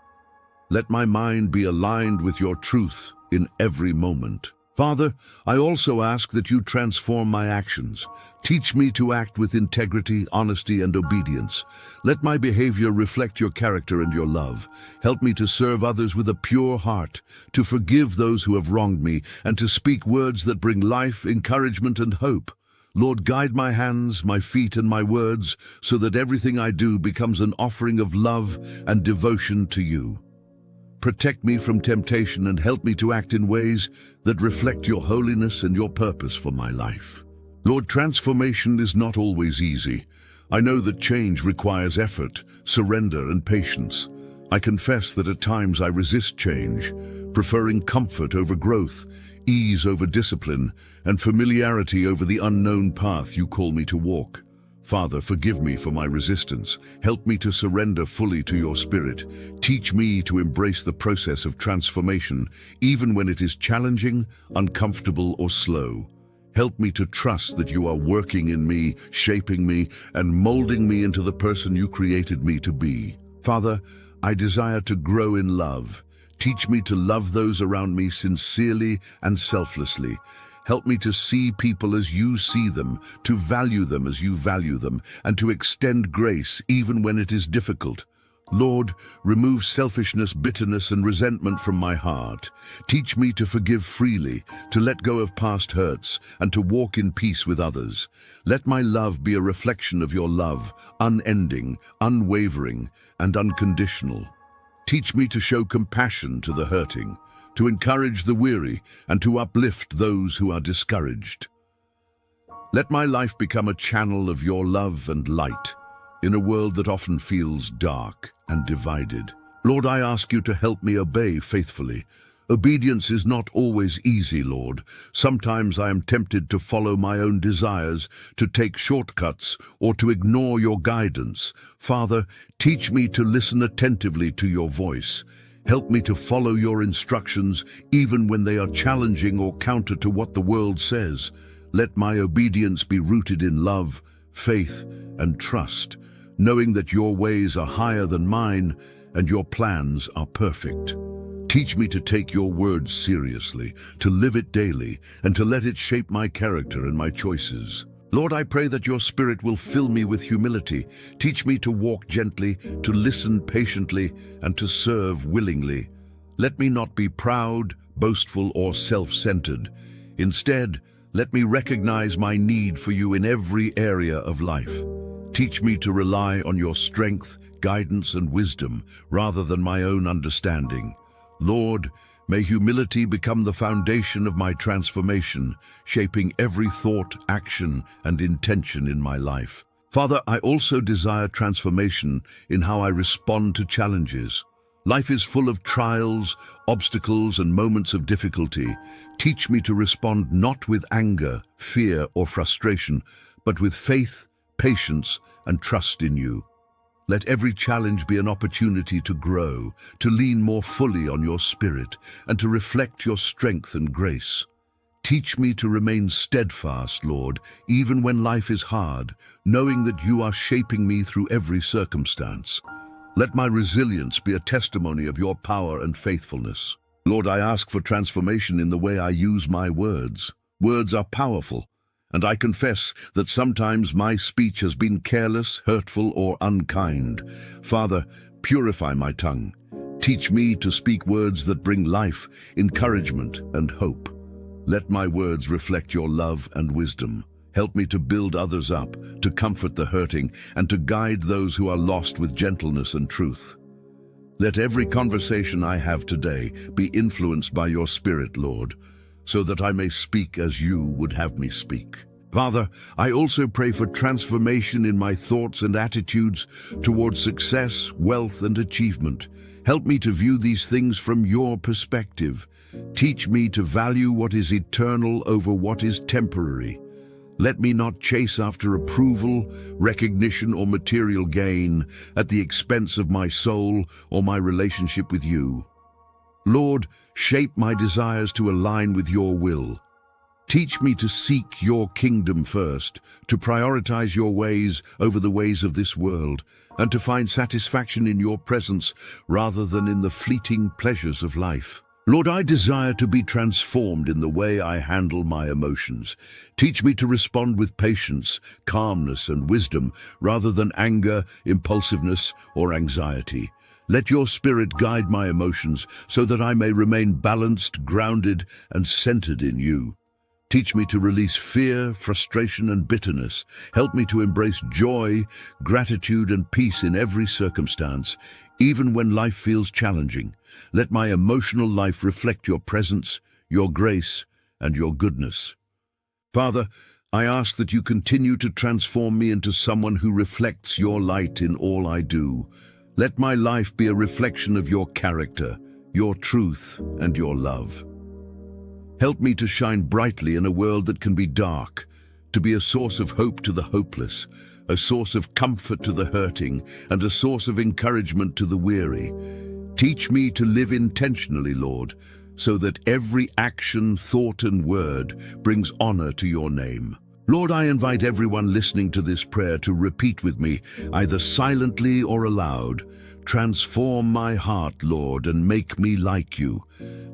[SPEAKER 1] Let my mind be aligned with your truth in every moment. Father, I also ask that you transform my actions. Teach me to act with integrity, honesty, and obedience. Let my behavior reflect your character and your love. Help me to serve others with a pure heart, to forgive those who have wronged me, and to speak words that bring life, encouragement, and hope. Lord, guide my hands, my feet, and my words, so that everything I do becomes an offering of love and devotion to you. Protect me from temptation and help me to act in ways that reflect your holiness and your purpose for my life. Lord, transformation is not always easy. I know that change requires effort, surrender, and patience. I confess that at times I resist change, preferring comfort over growth, ease over discipline, and familiarity over the unknown path you call me to walk. Father, forgive me for my resistance. Help me to surrender fully to your Spirit. Teach me to embrace the process of transformation, even when it is challenging, uncomfortable, or slow. Help me to trust that you are working in me, shaping me, and molding me into the person you created me to be. Father, I desire to grow in love. Teach me to love those around me sincerely and selflessly. Help me to see people as you see them, to value them as you value them, and to extend grace even when it is difficult. Lord, remove selfishness, bitterness, and resentment from my heart. Teach me to forgive freely, to let go of past hurts, and to walk in peace with others. Let my love be a reflection of your love, unending, unwavering, and unconditional. Teach me to show compassion to the hurting, to encourage the weary, and to uplift those who are discouraged. Let my life become a channel of your love and light in a world that often feels dark and divided. Lord, I ask you to help me obey faithfully. Obedience is not always easy, Lord. Sometimes I am tempted to follow my own desires, to take shortcuts, or to ignore your guidance. Father, teach me to listen attentively to your voice. Help me to follow your instructions, even when they are challenging or counter to what the world says. Let my obedience be rooted in love, faith, and trust, knowing that your ways are higher than mine and your plans are perfect. Teach me to take your words seriously, to live it daily, and to let it shape my character and my choices. Lord, I pray that your Spirit will fill me with humility. Teach me to walk gently, to listen patiently, and to serve willingly. Let me not be proud, boastful, or self-centered. Instead, let me recognize my need for you in every area of life. Teach me to rely on your strength, guidance, and wisdom, rather than my own understanding. Lord, may humility become the foundation of my transformation, shaping every thought, action, and intention in my life. Father, I also desire transformation in how I respond to challenges. Life is full of trials, obstacles, and moments of difficulty. Teach me to respond not with anger, fear, or frustration, but with faith, patience, and trust in you. Let every challenge be an opportunity to grow, to lean more fully on your Spirit, and to reflect your strength and grace. Teach me to remain steadfast, Lord, even when life is hard, knowing that you are shaping me through every circumstance. Let my resilience be a testimony of your power and faithfulness. Lord, I ask for transformation in the way I use my words. Words are powerful, and I confess that sometimes my speech has been careless, hurtful, or unkind. Father, purify my tongue. Teach me to speak words that bring life, encouragement, and hope. Let my words reflect your love and wisdom. Help me to build others up, to comfort the hurting, and to guide those who are lost with gentleness and truth. Let every conversation I have today be influenced by your Spirit, Lord, so that I may speak as you would have me speak. Father, I also pray for transformation in my thoughts and attitudes towards success, wealth, and achievement. Help me to view these things from your perspective. Teach me to value what is eternal over what is temporary. Let me not chase after approval, recognition, or material gain at the expense of my soul or my relationship with you. Lord, shape my desires to align with your will. Teach me to seek your kingdom first, to prioritize your ways over the ways of this world, and to find satisfaction in your presence rather than in the fleeting pleasures of life. Lord, I desire to be transformed in the way I handle my emotions. Teach me to respond with patience, calmness, and wisdom rather than anger, impulsiveness, or anxiety. Let your Spirit guide my emotions so that I may remain balanced, grounded, and centered in you. Teach me to release fear, frustration, and bitterness. Help me to embrace joy, gratitude, and peace in every circumstance, even when life feels challenging. Let my emotional life reflect your presence, your grace, and your goodness. Father, I ask that you continue to transform me into someone who reflects your light in all I do. Let my life be a reflection of your character, your truth, and your love. Help me to shine brightly in a world that can be dark, to be a source of hope to the hopeless, a source of comfort to the hurting, and a source of encouragement to the weary. Teach me to live intentionally, Lord, so that every action, thought, and word brings honor to your name. Lord, I invite everyone listening to this prayer to repeat with me, either silently or aloud. Transform my heart, Lord, and make me like you.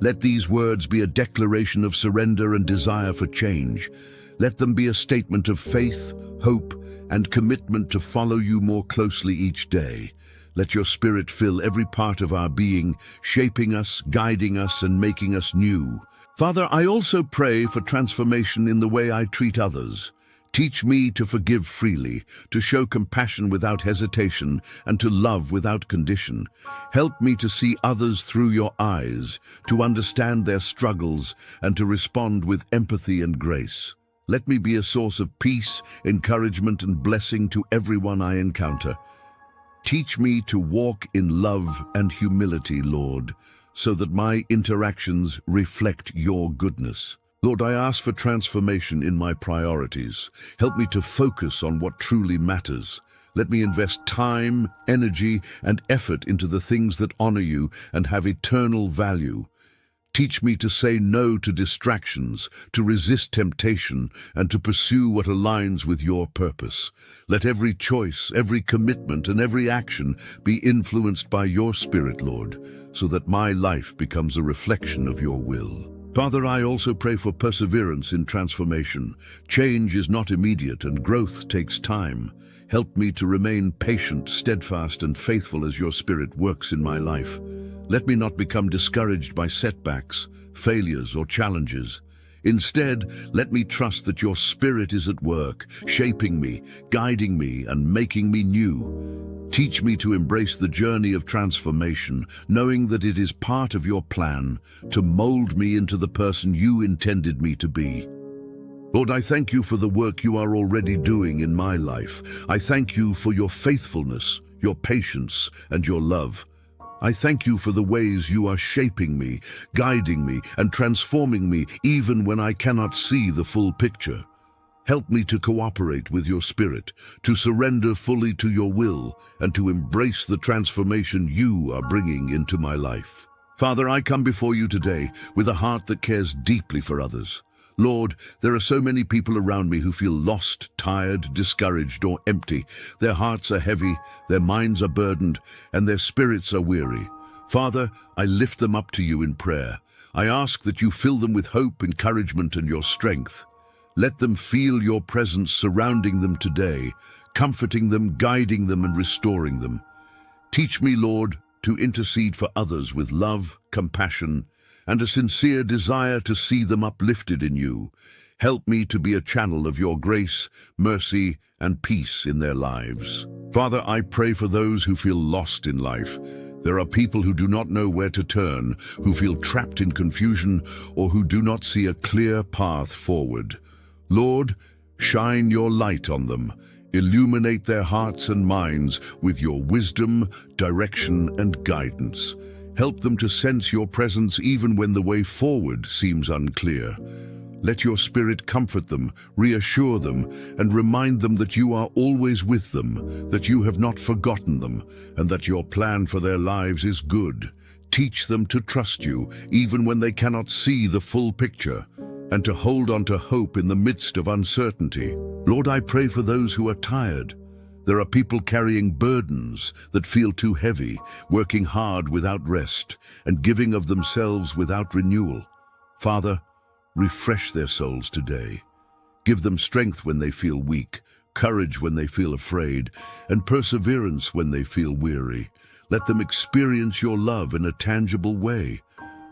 [SPEAKER 1] Let these words be a declaration of surrender and desire for change. Let them be a statement of faith, hope, and commitment to follow you more closely each day. Let your Spirit fill every part of our being, shaping us, guiding us, and making us new. Father, I also pray for transformation in the way I treat others. Teach me to forgive freely, to show compassion without hesitation, and to love without condition. Help me to see others through your eyes, to understand their struggles, and to respond with empathy and grace. Let me be a source of peace, encouragement, and blessing to everyone I encounter. Teach me to walk in love and humility, Lord, so that my interactions reflect your goodness. Lord, I ask for transformation in my priorities. Help me to focus on what truly matters. Let me invest time, energy, and effort into the things that honor you and have eternal value. Teach me to say no to distractions, to resist temptation, and to pursue what aligns with your purpose. Let every choice, every commitment, and every action be influenced by your Spirit, Lord, so that my life becomes a reflection of your will. Father, I also pray for perseverance in transformation. Change is not immediate and growth takes time. Help me to remain patient, steadfast, and faithful as your Spirit works in my life. Let me not become discouraged by setbacks, failures, or challenges. Instead, let me trust that your Spirit is at work, shaping me, guiding me, and making me new. Teach me to embrace the journey of transformation, knowing that it is part of your plan to mold me into the person you intended me to be. Lord, I thank you for the work you are already doing in my life. I thank you for your faithfulness, your patience, and your love. I thank you for the ways you are shaping me, guiding me, and transforming me even when I cannot see the full picture. Help me to cooperate with your Spirit, to surrender fully to your will, and to embrace the transformation you are bringing into my life. Father, I come before you today with a heart that cares deeply for others. Lord, there are so many people around me who feel lost, tired, discouraged, or empty. Their hearts are heavy, their minds are burdened, and their spirits are weary. Father, I lift them up to you in prayer. I ask that you fill them with hope, encouragement, and your strength. Let them feel your presence surrounding them today, comforting them, guiding them, and restoring them. Teach me, Lord, to intercede for others with love, compassion, and a sincere desire to see them uplifted in you. Help me to be a channel of your grace, mercy, and peace in their lives. Father, I pray for those who feel lost in life. There are people who do not know where to turn, who feel trapped in confusion, or who do not see a clear path forward. Lord, shine your light on them. Illuminate their hearts and minds with your wisdom, direction, and guidance. Help them to sense your presence even when the way forward seems unclear. Let your Spirit comfort them, reassure them, and remind them that you are always with them, that you have not forgotten them, and that your plan for their lives is good. Teach them to trust you, even when they cannot see the full picture, and to hold on to hope in the midst of uncertainty. Lord, I pray for those who are tired. There are people carrying burdens that feel too heavy, working hard without rest, and giving of themselves without renewal. Father, refresh their souls today. Give them strength when they feel weak, courage when they feel afraid, and perseverance when they feel weary. Let them experience your love in a tangible way.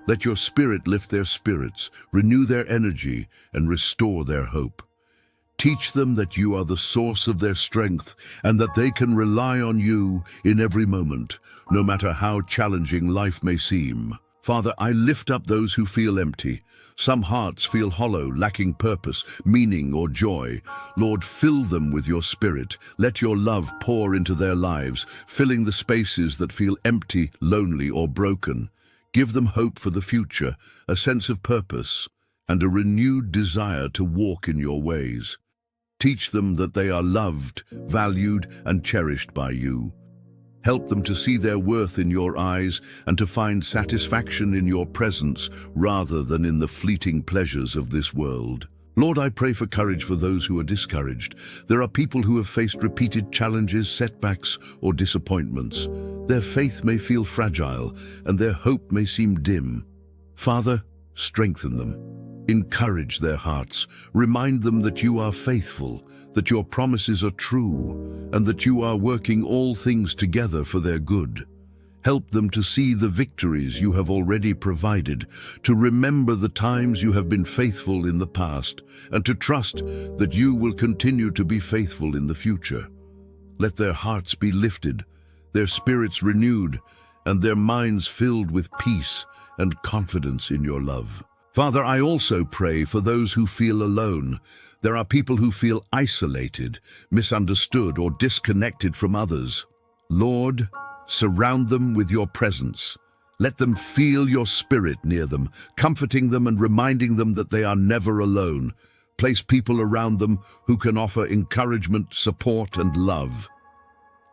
[SPEAKER 1] Let your Spirit lift their spirits, renew their energy, and restore their hope. Teach them that you are the source of their strength and that they can rely on you in every moment, no matter how challenging life may seem. Father, I lift up those who feel empty. Some hearts feel hollow, lacking purpose, meaning, or joy. Lord, fill them with your Spirit. Let your love pour into their lives, filling the spaces that feel empty, lonely, or broken. Give them hope for the future, a sense of purpose, and a renewed desire to walk in your ways. Teach them that they are loved, valued, and cherished by you. Help them to see their worth in your eyes and to find satisfaction in your presence rather than in the fleeting pleasures of this world. Lord, I pray for courage for those who are discouraged. There are people who have faced repeated challenges, setbacks, or disappointments. Their faith may feel fragile and their hope may seem dim. Father, strengthen them. Encourage their hearts. Remind them that you are faithful, that your promises are true, and that you are working all things together for their good. Help them to see the victories you have already provided, to remember the times you have been faithful in the past, and to trust that you will continue to be faithful in the future. Let their hearts be lifted, their spirits renewed, and their minds filled with peace and confidence in your love. Father, I also pray for those who feel alone. There are people who feel isolated, misunderstood, or disconnected from others. Lord, surround them with your presence. Let them feel your Spirit near them, comforting them and reminding them that they are never alone. Place people around them who can offer encouragement, support, and love.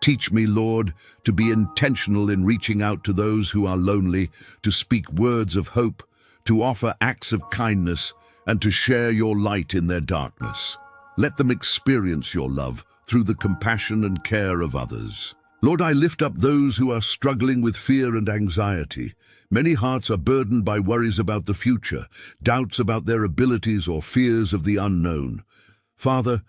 [SPEAKER 1] Teach me, Lord, to be intentional in reaching out to those who are lonely, to speak words of hope, to offer acts of kindness, and to share your light in their darkness. Let them experience your love through the compassion and care of others. Lord, I lift up those who are struggling with fear and anxiety. Many hearts are burdened by worries about the future, doubts about their abilities, or fears of the unknown. Father,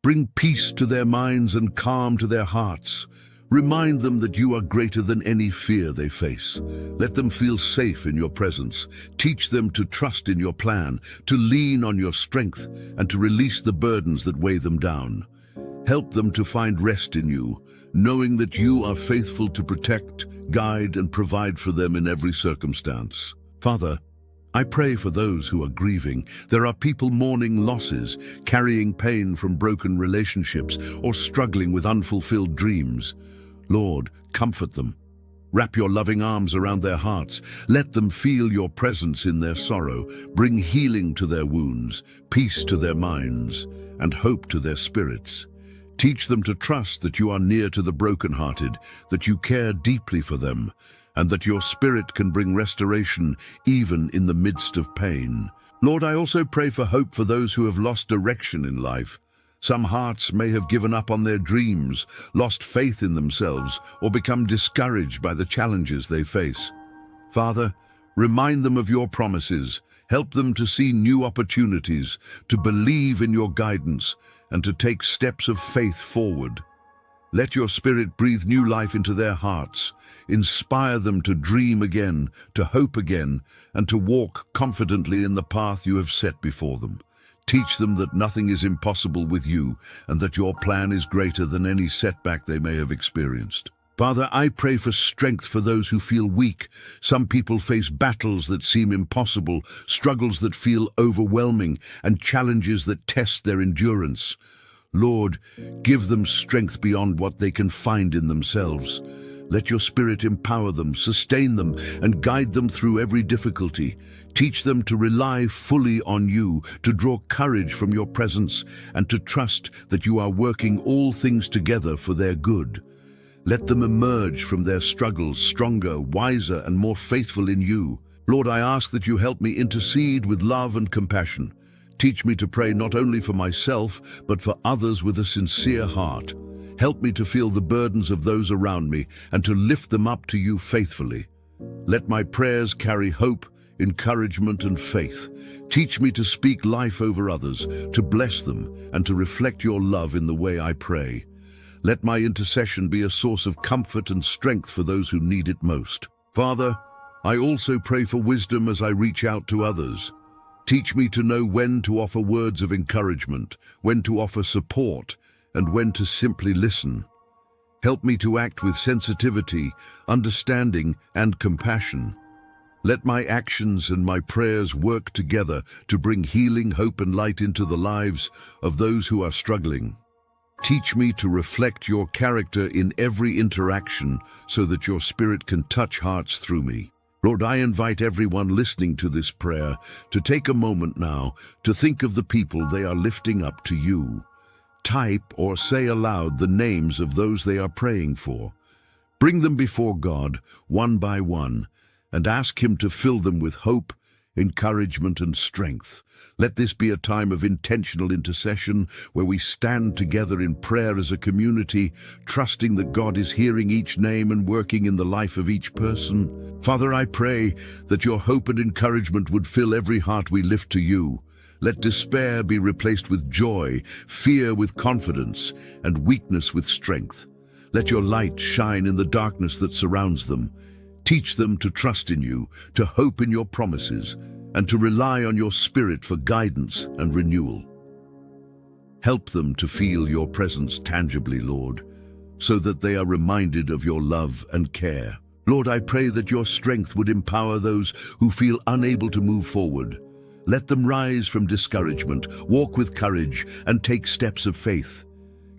[SPEAKER 1] bring peace to their minds and calm to their hearts. Remind them that you are greater than any fear they face. Let them feel safe in your presence. Teach them to trust in your plan, to lean on your strength, and to release the burdens that weigh them down. Help them to find rest in you, knowing that you are faithful to protect, guide, and provide for them in every circumstance. Father, I pray for those who are grieving. There are people mourning losses, carrying pain from broken relationships, or struggling with unfulfilled dreams. Lord, comfort them. Wrap your loving arms around their hearts. Let them feel your presence in their sorrow. Bring healing to their wounds, peace to their minds, and hope to their spirits. Teach them to trust that you are near to the brokenhearted, that you care deeply for them, and that your Spirit can bring restoration even in the midst of pain. Lord, I also pray for hope for those who have lost direction in life. Some hearts may have given up on their dreams, lost faith in themselves, or become discouraged by the challenges they face. Father, remind them of your promises. Help them to see new opportunities, to believe in your guidance, and to take steps of faith forward. Let your Spirit breathe new life into their hearts. Inspire them to dream again, to hope again, and to walk confidently in the path you have set before them. Teach them that nothing is impossible with you, and that your plan is greater than any setback they may have experienced. Father, I pray for strength for those who feel weak. Some people face battles that seem impossible, struggles that feel overwhelming, and challenges that test their endurance. Lord, give them strength beyond what they can find in themselves. Let your Spirit empower them, sustain them, and guide them through every difficulty. Teach them to rely fully on you, to draw courage from your presence, and to trust that you are working all things together for their good. Let them emerge from their struggles stronger, wiser, and more faithful in you. Lord, I ask that you help me intercede with love and compassion. Teach me to pray not only for myself, but for others with a sincere heart. Help me to feel the burdens of those around me and to lift them up to you faithfully. Let my prayers carry hope, encouragement, and faith. Teach me to speak life over others, to bless them, and to reflect your love in the way I pray. Let my intercession be a source of comfort and strength for those who need it most. Father, I also pray for wisdom as I reach out to others. Teach me to know when to offer words of encouragement, when to offer support, and when to simply listen. Help me to act with sensitivity, understanding, and compassion. Let my actions and my prayers work together to bring healing, hope, and light into the lives of those who are struggling. Teach me to reflect your character in every interaction so that your Spirit can touch hearts through me. Lord, I invite everyone listening to this prayer to take a moment now to think of the people they are lifting up to you. Type or say aloud the names of those they are praying for. Bring them before God, one by one, and ask Him to fill them with hope, encouragement, and strength. Let this be a time of intentional intercession where we stand together in prayer as a community, trusting that God is hearing each name and working in the life of each person. Father, I pray that your hope and encouragement would fill every heart we lift to you. Let despair be replaced with joy, fear with confidence, and weakness with strength. Let your light shine in the darkness that surrounds them. Teach them to trust in you, to hope in your promises, and to rely on your Spirit for guidance and renewal. Help them to feel your presence tangibly, Lord, so that they are reminded of your love and care. Lord, I pray that your strength would empower those who feel unable to move forward. Let them rise from discouragement, walk with courage, and take steps of faith.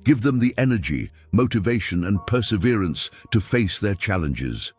[SPEAKER 1] Give them the energy, motivation, and perseverance to face their challenges.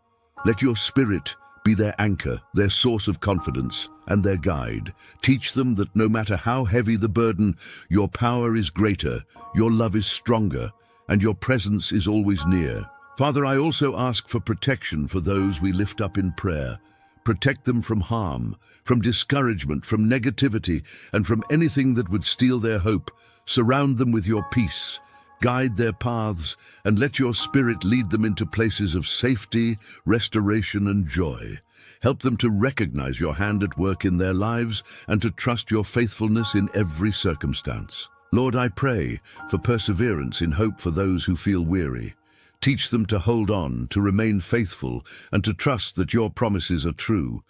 [SPEAKER 1] Let your Spirit be their anchor, their source of confidence, and their guide. Teach them that no matter how heavy the burden, your power is greater, your love is stronger, and your presence is always near. Father, I also ask for protection for those we lift up in prayer. Protect them from harm, from discouragement, from negativity, and from anything that would steal their hope. Surround them with your peace. Guide their paths, and let your Spirit lead them into places of safety, restoration, and joy. Help them to recognize your hand at work in their lives and to trust your faithfulness in every circumstance. Lord, I pray for perseverance in hope for those who feel weary. Teach them to hold on, to remain faithful, and to trust that your promises are true.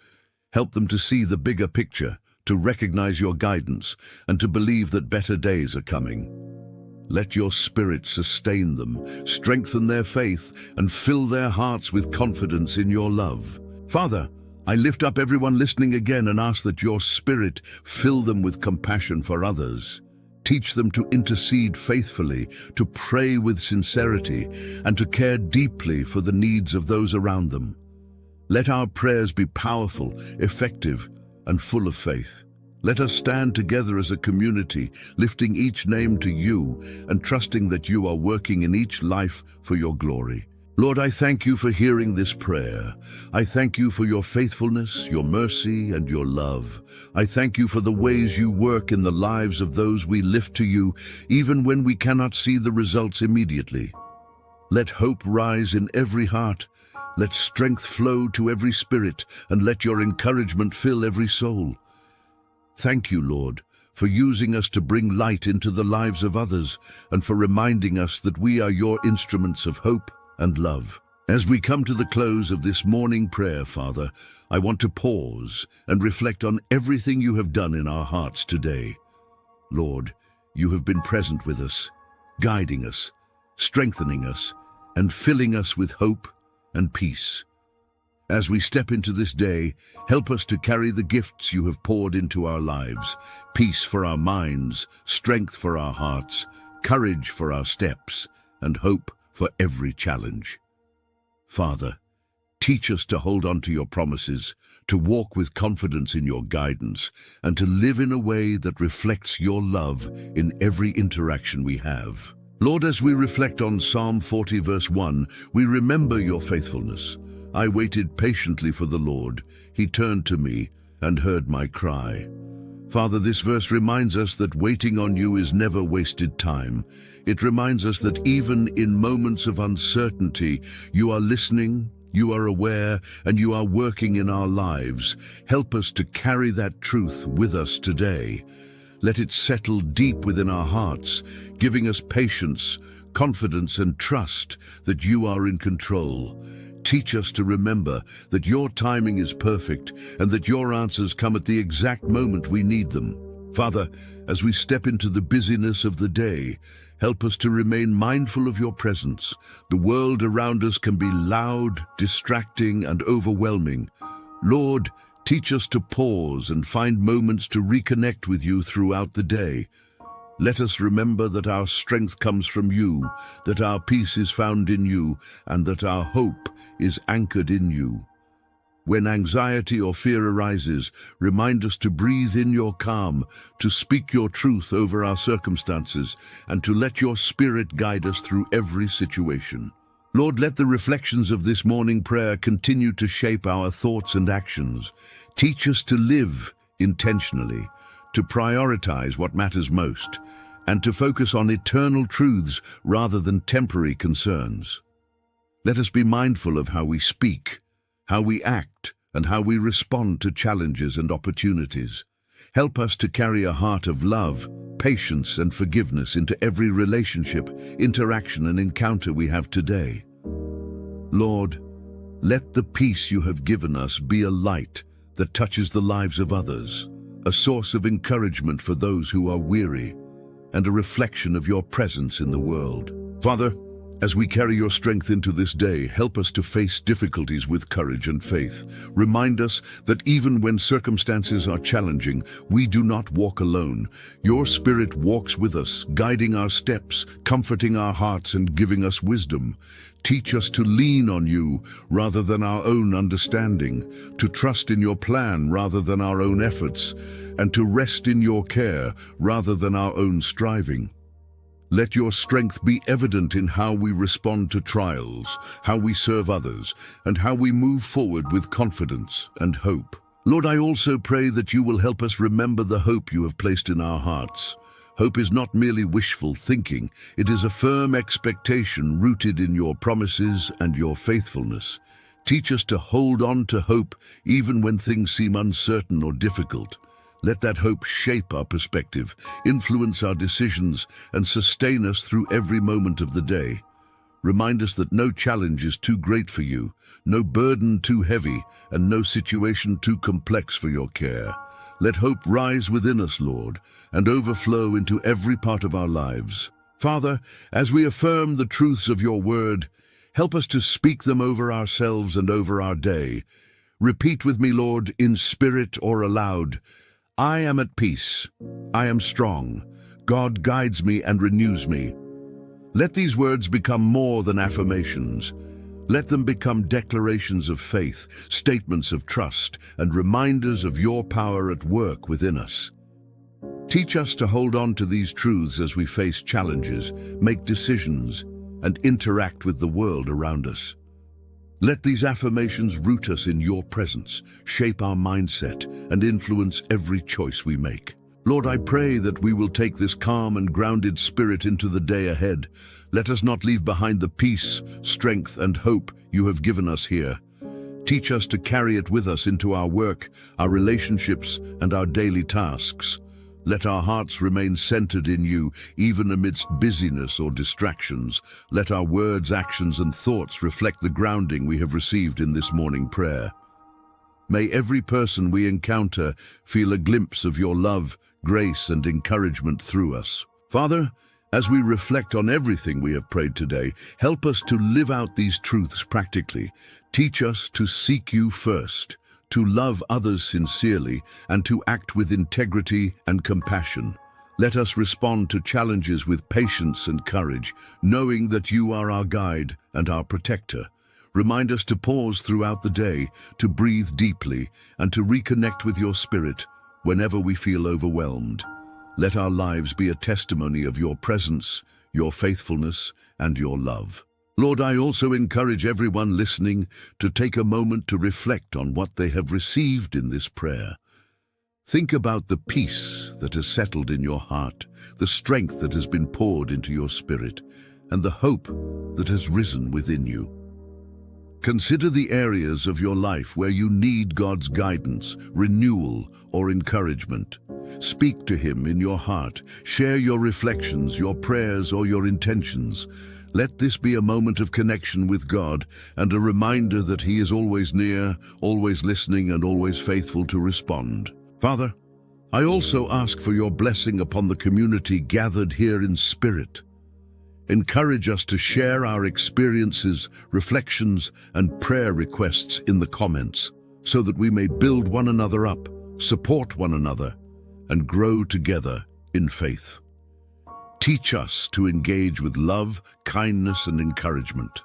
[SPEAKER 1] Help them to see the bigger picture, to recognize your guidance, and to believe that better days are coming. Let your Spirit sustain them, strengthen their faith, and fill their hearts with confidence in your love. Father, I lift up everyone listening again and ask that your Spirit fill them with compassion for others. Teach them to intercede faithfully, to pray with sincerity, and to care deeply for the needs of those around them. Let our prayers be powerful, effective, and full of faith. Let us stand together as a community, lifting each name to you and trusting that you are working in each life for your glory. Lord, I thank you for hearing this prayer. I thank you for your faithfulness, your mercy, and your love. I thank you for the ways you work in the lives of those we lift to you, even when we cannot see the results immediately. Let hope rise in every heart. Let strength flow to every spirit, and let your encouragement fill every soul. Thank you, Lord, for using us to bring light into the lives of others and for reminding us that we are your instruments of hope and love. As we come to the close of this morning prayer, Father, I want to pause and reflect on everything you have done in our hearts today. Lord, you have been present with us, guiding us, strengthening us, and filling us with hope and peace. As we step into this day, help us to carry the gifts you have poured into our lives, peace for our minds, strength for our hearts, courage for our steps, and hope for every challenge. Father, teach us to hold on to your promises, to walk with confidence in your guidance, and to live in a way that reflects your love in every interaction we have. Lord, as we reflect on Psalm 40 verse 1, we remember your faithfulness. I waited patiently for the Lord. He turned to me and heard my cry. Father, this verse reminds us that waiting on you is never wasted time. It reminds us that even in moments of uncertainty, you are listening, you are aware, and you are working in our lives. Help us to carry that truth with us today. Let it settle deep within our hearts, giving us patience, confidence, and trust that you are in control. Teach us to remember that your timing is perfect and that your answers come at the exact moment we need them. Father, as we step into the busyness of the day, help us to remain mindful of your presence. The world around us can be loud, distracting, and overwhelming. Lord, teach us to pause and find moments to reconnect with you throughout the day. Let us remember that our strength comes from you, that our peace is found in you, and that our hope is anchored in you. When anxiety or fear arises, remind us to breathe in your calm, to speak your truth over our circumstances, and to let your Spirit guide us through every situation. Lord, let the reflections of this morning prayer continue to shape our thoughts and actions. Teach us to live intentionally, to prioritize what matters most, and to focus on eternal truths rather than temporary concerns. Let us be mindful of how we speak, how we act, and how we respond to challenges and opportunities. Help us to carry a heart of love, patience, and forgiveness into every relationship, interaction, and encounter we have today. Lord, let the peace you have given us be a light that touches the lives of others, a source of encouragement for those who are weary, and a reflection of your presence in the world. Father, as we carry your strength into this day, help us to face difficulties with courage and faith. Remind us that even when circumstances are challenging, we do not walk alone. Your Spirit walks with us, guiding our steps, comforting our hearts, and giving us wisdom. Teach us to lean on you rather than our own understanding, to trust in your plan rather than our own efforts, and to rest in your care rather than our own striving. Let your strength be evident in how we respond to trials, how we serve others, and how we move forward with confidence and hope. Lord, I also pray that you will help us remember the hope you have placed in our hearts. Hope is not merely wishful thinking, it is a firm expectation rooted in your promises and your faithfulness. Teach us to hold on to hope even when things seem uncertain or difficult. Let that hope shape our perspective, influence our decisions, and sustain us through every moment of the day. Remind us that no challenge is too great for you, no burden too heavy, and no situation too complex for your care. Let hope rise within us, Lord, and overflow into every part of our lives. Father, as we affirm the truths of your word, help us to speak them over ourselves and over our day. Repeat with me, Lord, in spirit or aloud, I am at peace. I am strong. God guides me and renews me. Let these words become more than affirmations. Let them become declarations of faith, statements of trust, and reminders of your power at work within us. Teach us to hold on to these truths as we face challenges, make decisions, and interact with the world around us. Let these affirmations root us in your presence, shape our mindset, and influence every choice we make. Lord, I pray that we will take this calm and grounded spirit into the day ahead. Let us not leave behind the peace, strength, and hope you have given us here. Teach us to carry it with us into our work, our relationships, and our daily tasks. Let our hearts remain centered in you, even amidst busyness or distractions. Let our words, actions, and thoughts reflect the grounding we have received in this morning prayer. May every person we encounter feel a glimpse of your love, grace, and encouragement through us. Father, as we reflect on everything we have prayed today, help us to live out these truths practically. Teach us to seek you first, to love others sincerely, and to act with integrity and compassion. Let us respond to challenges with patience and courage, knowing that you are our guide and our protector. Remind us to pause throughout the day, to breathe deeply, and to reconnect with your spirit whenever we feel overwhelmed. Let our lives be a testimony of your presence, your faithfulness, and your love. Lord, I also encourage everyone listening to take a moment to reflect on what they have received in this prayer. Think about the peace that has settled in your heart, the strength that has been poured into your spirit, and the hope that has risen within you. Consider the areas of your life where you need God's guidance, renewal, or encouragement. Speak to Him in your heart. Share your reflections, your prayers, or your intentions. Let this be a moment of connection with God and a reminder that He is always near, always listening, and always faithful to respond. Father, I also ask for your blessing upon the community gathered here in spirit. Encourage us to share our experiences, reflections, and prayer requests in the comments so that we may build one another up, support one another, and grow together in faith. Teach us to engage with love, kindness, and encouragement.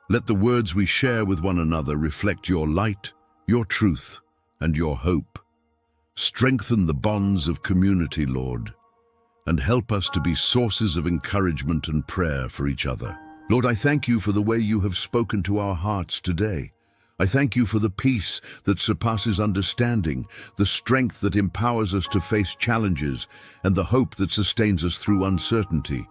[SPEAKER 1] Let the words we share with one another reflect your light, your truth, and your hope. Strengthen the bonds of community, Lord, and help us to be sources of encouragement and prayer for each other. Lord, I thank you for the way you have spoken to our hearts today. I thank you for the peace that surpasses understanding, the strength that empowers us to face challenges, and the hope that sustains us through uncertainty.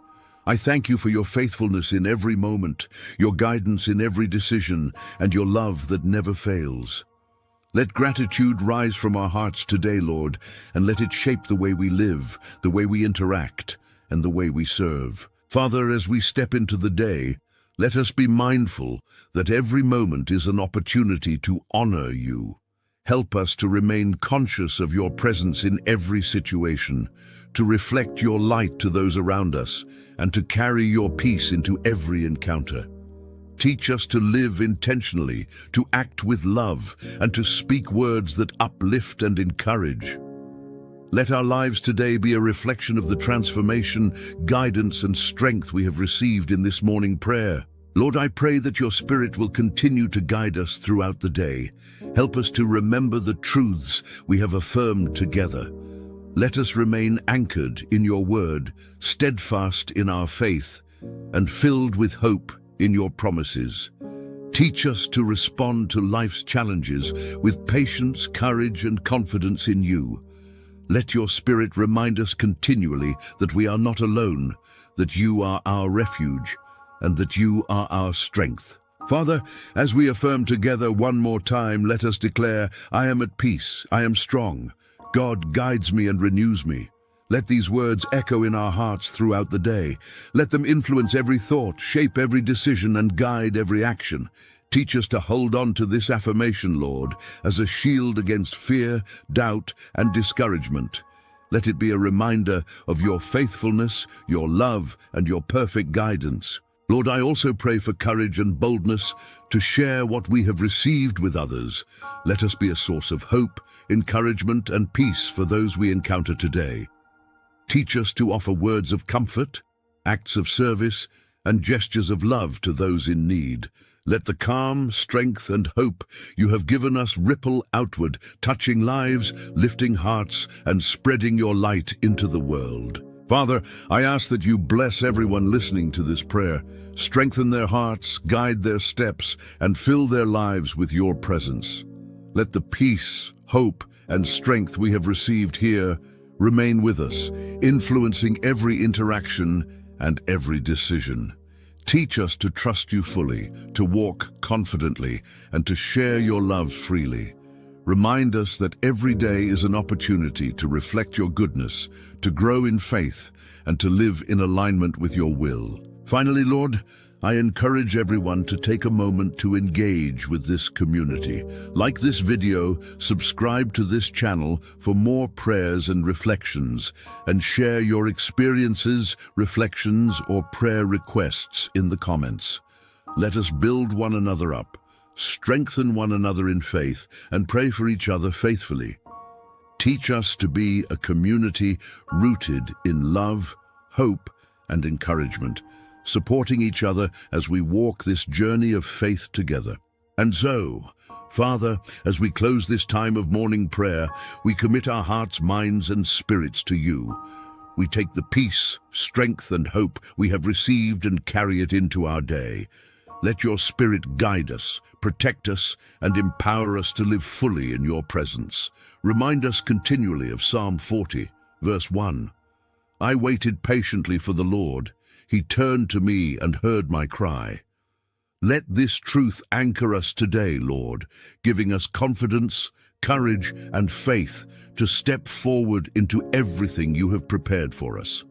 [SPEAKER 1] I thank you for your faithfulness in every moment, your guidance in every decision, and your love that never fails. Let gratitude rise from our hearts today, Lord, and let it shape the way we live, the way we interact, and the way we serve. Father, as we step into the day, let us be mindful that every moment is an opportunity to honor you. Help us to remain conscious of your presence in every situation, to reflect your light to those around us, and to carry your peace into every encounter. Teach us to live intentionally, to act with love, and to speak words that uplift and encourage. Let our lives today be a reflection of the transformation, guidance, and strength we have received in this morning prayer. Lord, I pray that your Spirit will continue to guide us throughout the day. Help us to remember the truths we have affirmed together. Let us remain anchored in your word, steadfast in our faith, and filled with hope in your promises. Teach us to respond to life's challenges with patience, courage, and confidence in you. Let your Spirit remind us continually that we are not alone, that you are our refuge, and that you are our strength. Father, as we affirm together one more time, let us declare, I am at peace, I am strong. God guides me and renews me. Let these words echo in our hearts throughout the day. Let them influence every thought, shape every decision, and guide every action. Teach us to hold on to this affirmation, Lord, as a shield against fear, doubt, and discouragement. Let it be a reminder of your faithfulness, your love, and your perfect guidance. Lord, I also pray for courage and boldness to share what we have received with others. Let us be a source of hope, encouragement, and peace for those we encounter today. Teach us to offer words of comfort, acts of service, and gestures of love to those in need. Let the calm, strength, and hope you have given us ripple outward, touching lives, lifting hearts, and spreading your light into the world. Father, I ask that you bless everyone listening to this prayer, strengthen their hearts, guide their steps, and fill their lives with your presence. Let the peace, hope, and strength we have received here remain with us, influencing every interaction and every decision. Teach us to trust you fully, to walk confidently, and to share your love freely. Remind us that every day is an opportunity to reflect your goodness, to grow in faith, and to live in alignment with your will. Finally, Lord, I encourage everyone to take a moment to engage with this community. Like this video, subscribe to this channel for more prayers and reflections, and share your experiences, reflections, or prayer requests in the comments. Let us build one another up, strengthen one another in faith, and pray for each other faithfully. Teach us to be a community rooted in love, hope, and encouragement, supporting each other as we walk this journey of faith together. And so, Father, as we close this time of morning prayer, we commit our hearts, minds, and spirits to you. We take the peace, strength, and hope we have received and carry it into our day. Let your Spirit guide us, protect us, and empower us to live fully in your presence. Remind us continually of Psalm 40, verse 1. I waited patiently for the Lord. He turned to me and heard my cry. Let this truth anchor us today, Lord, giving us confidence, courage, and faith to step forward into everything you have prepared for us.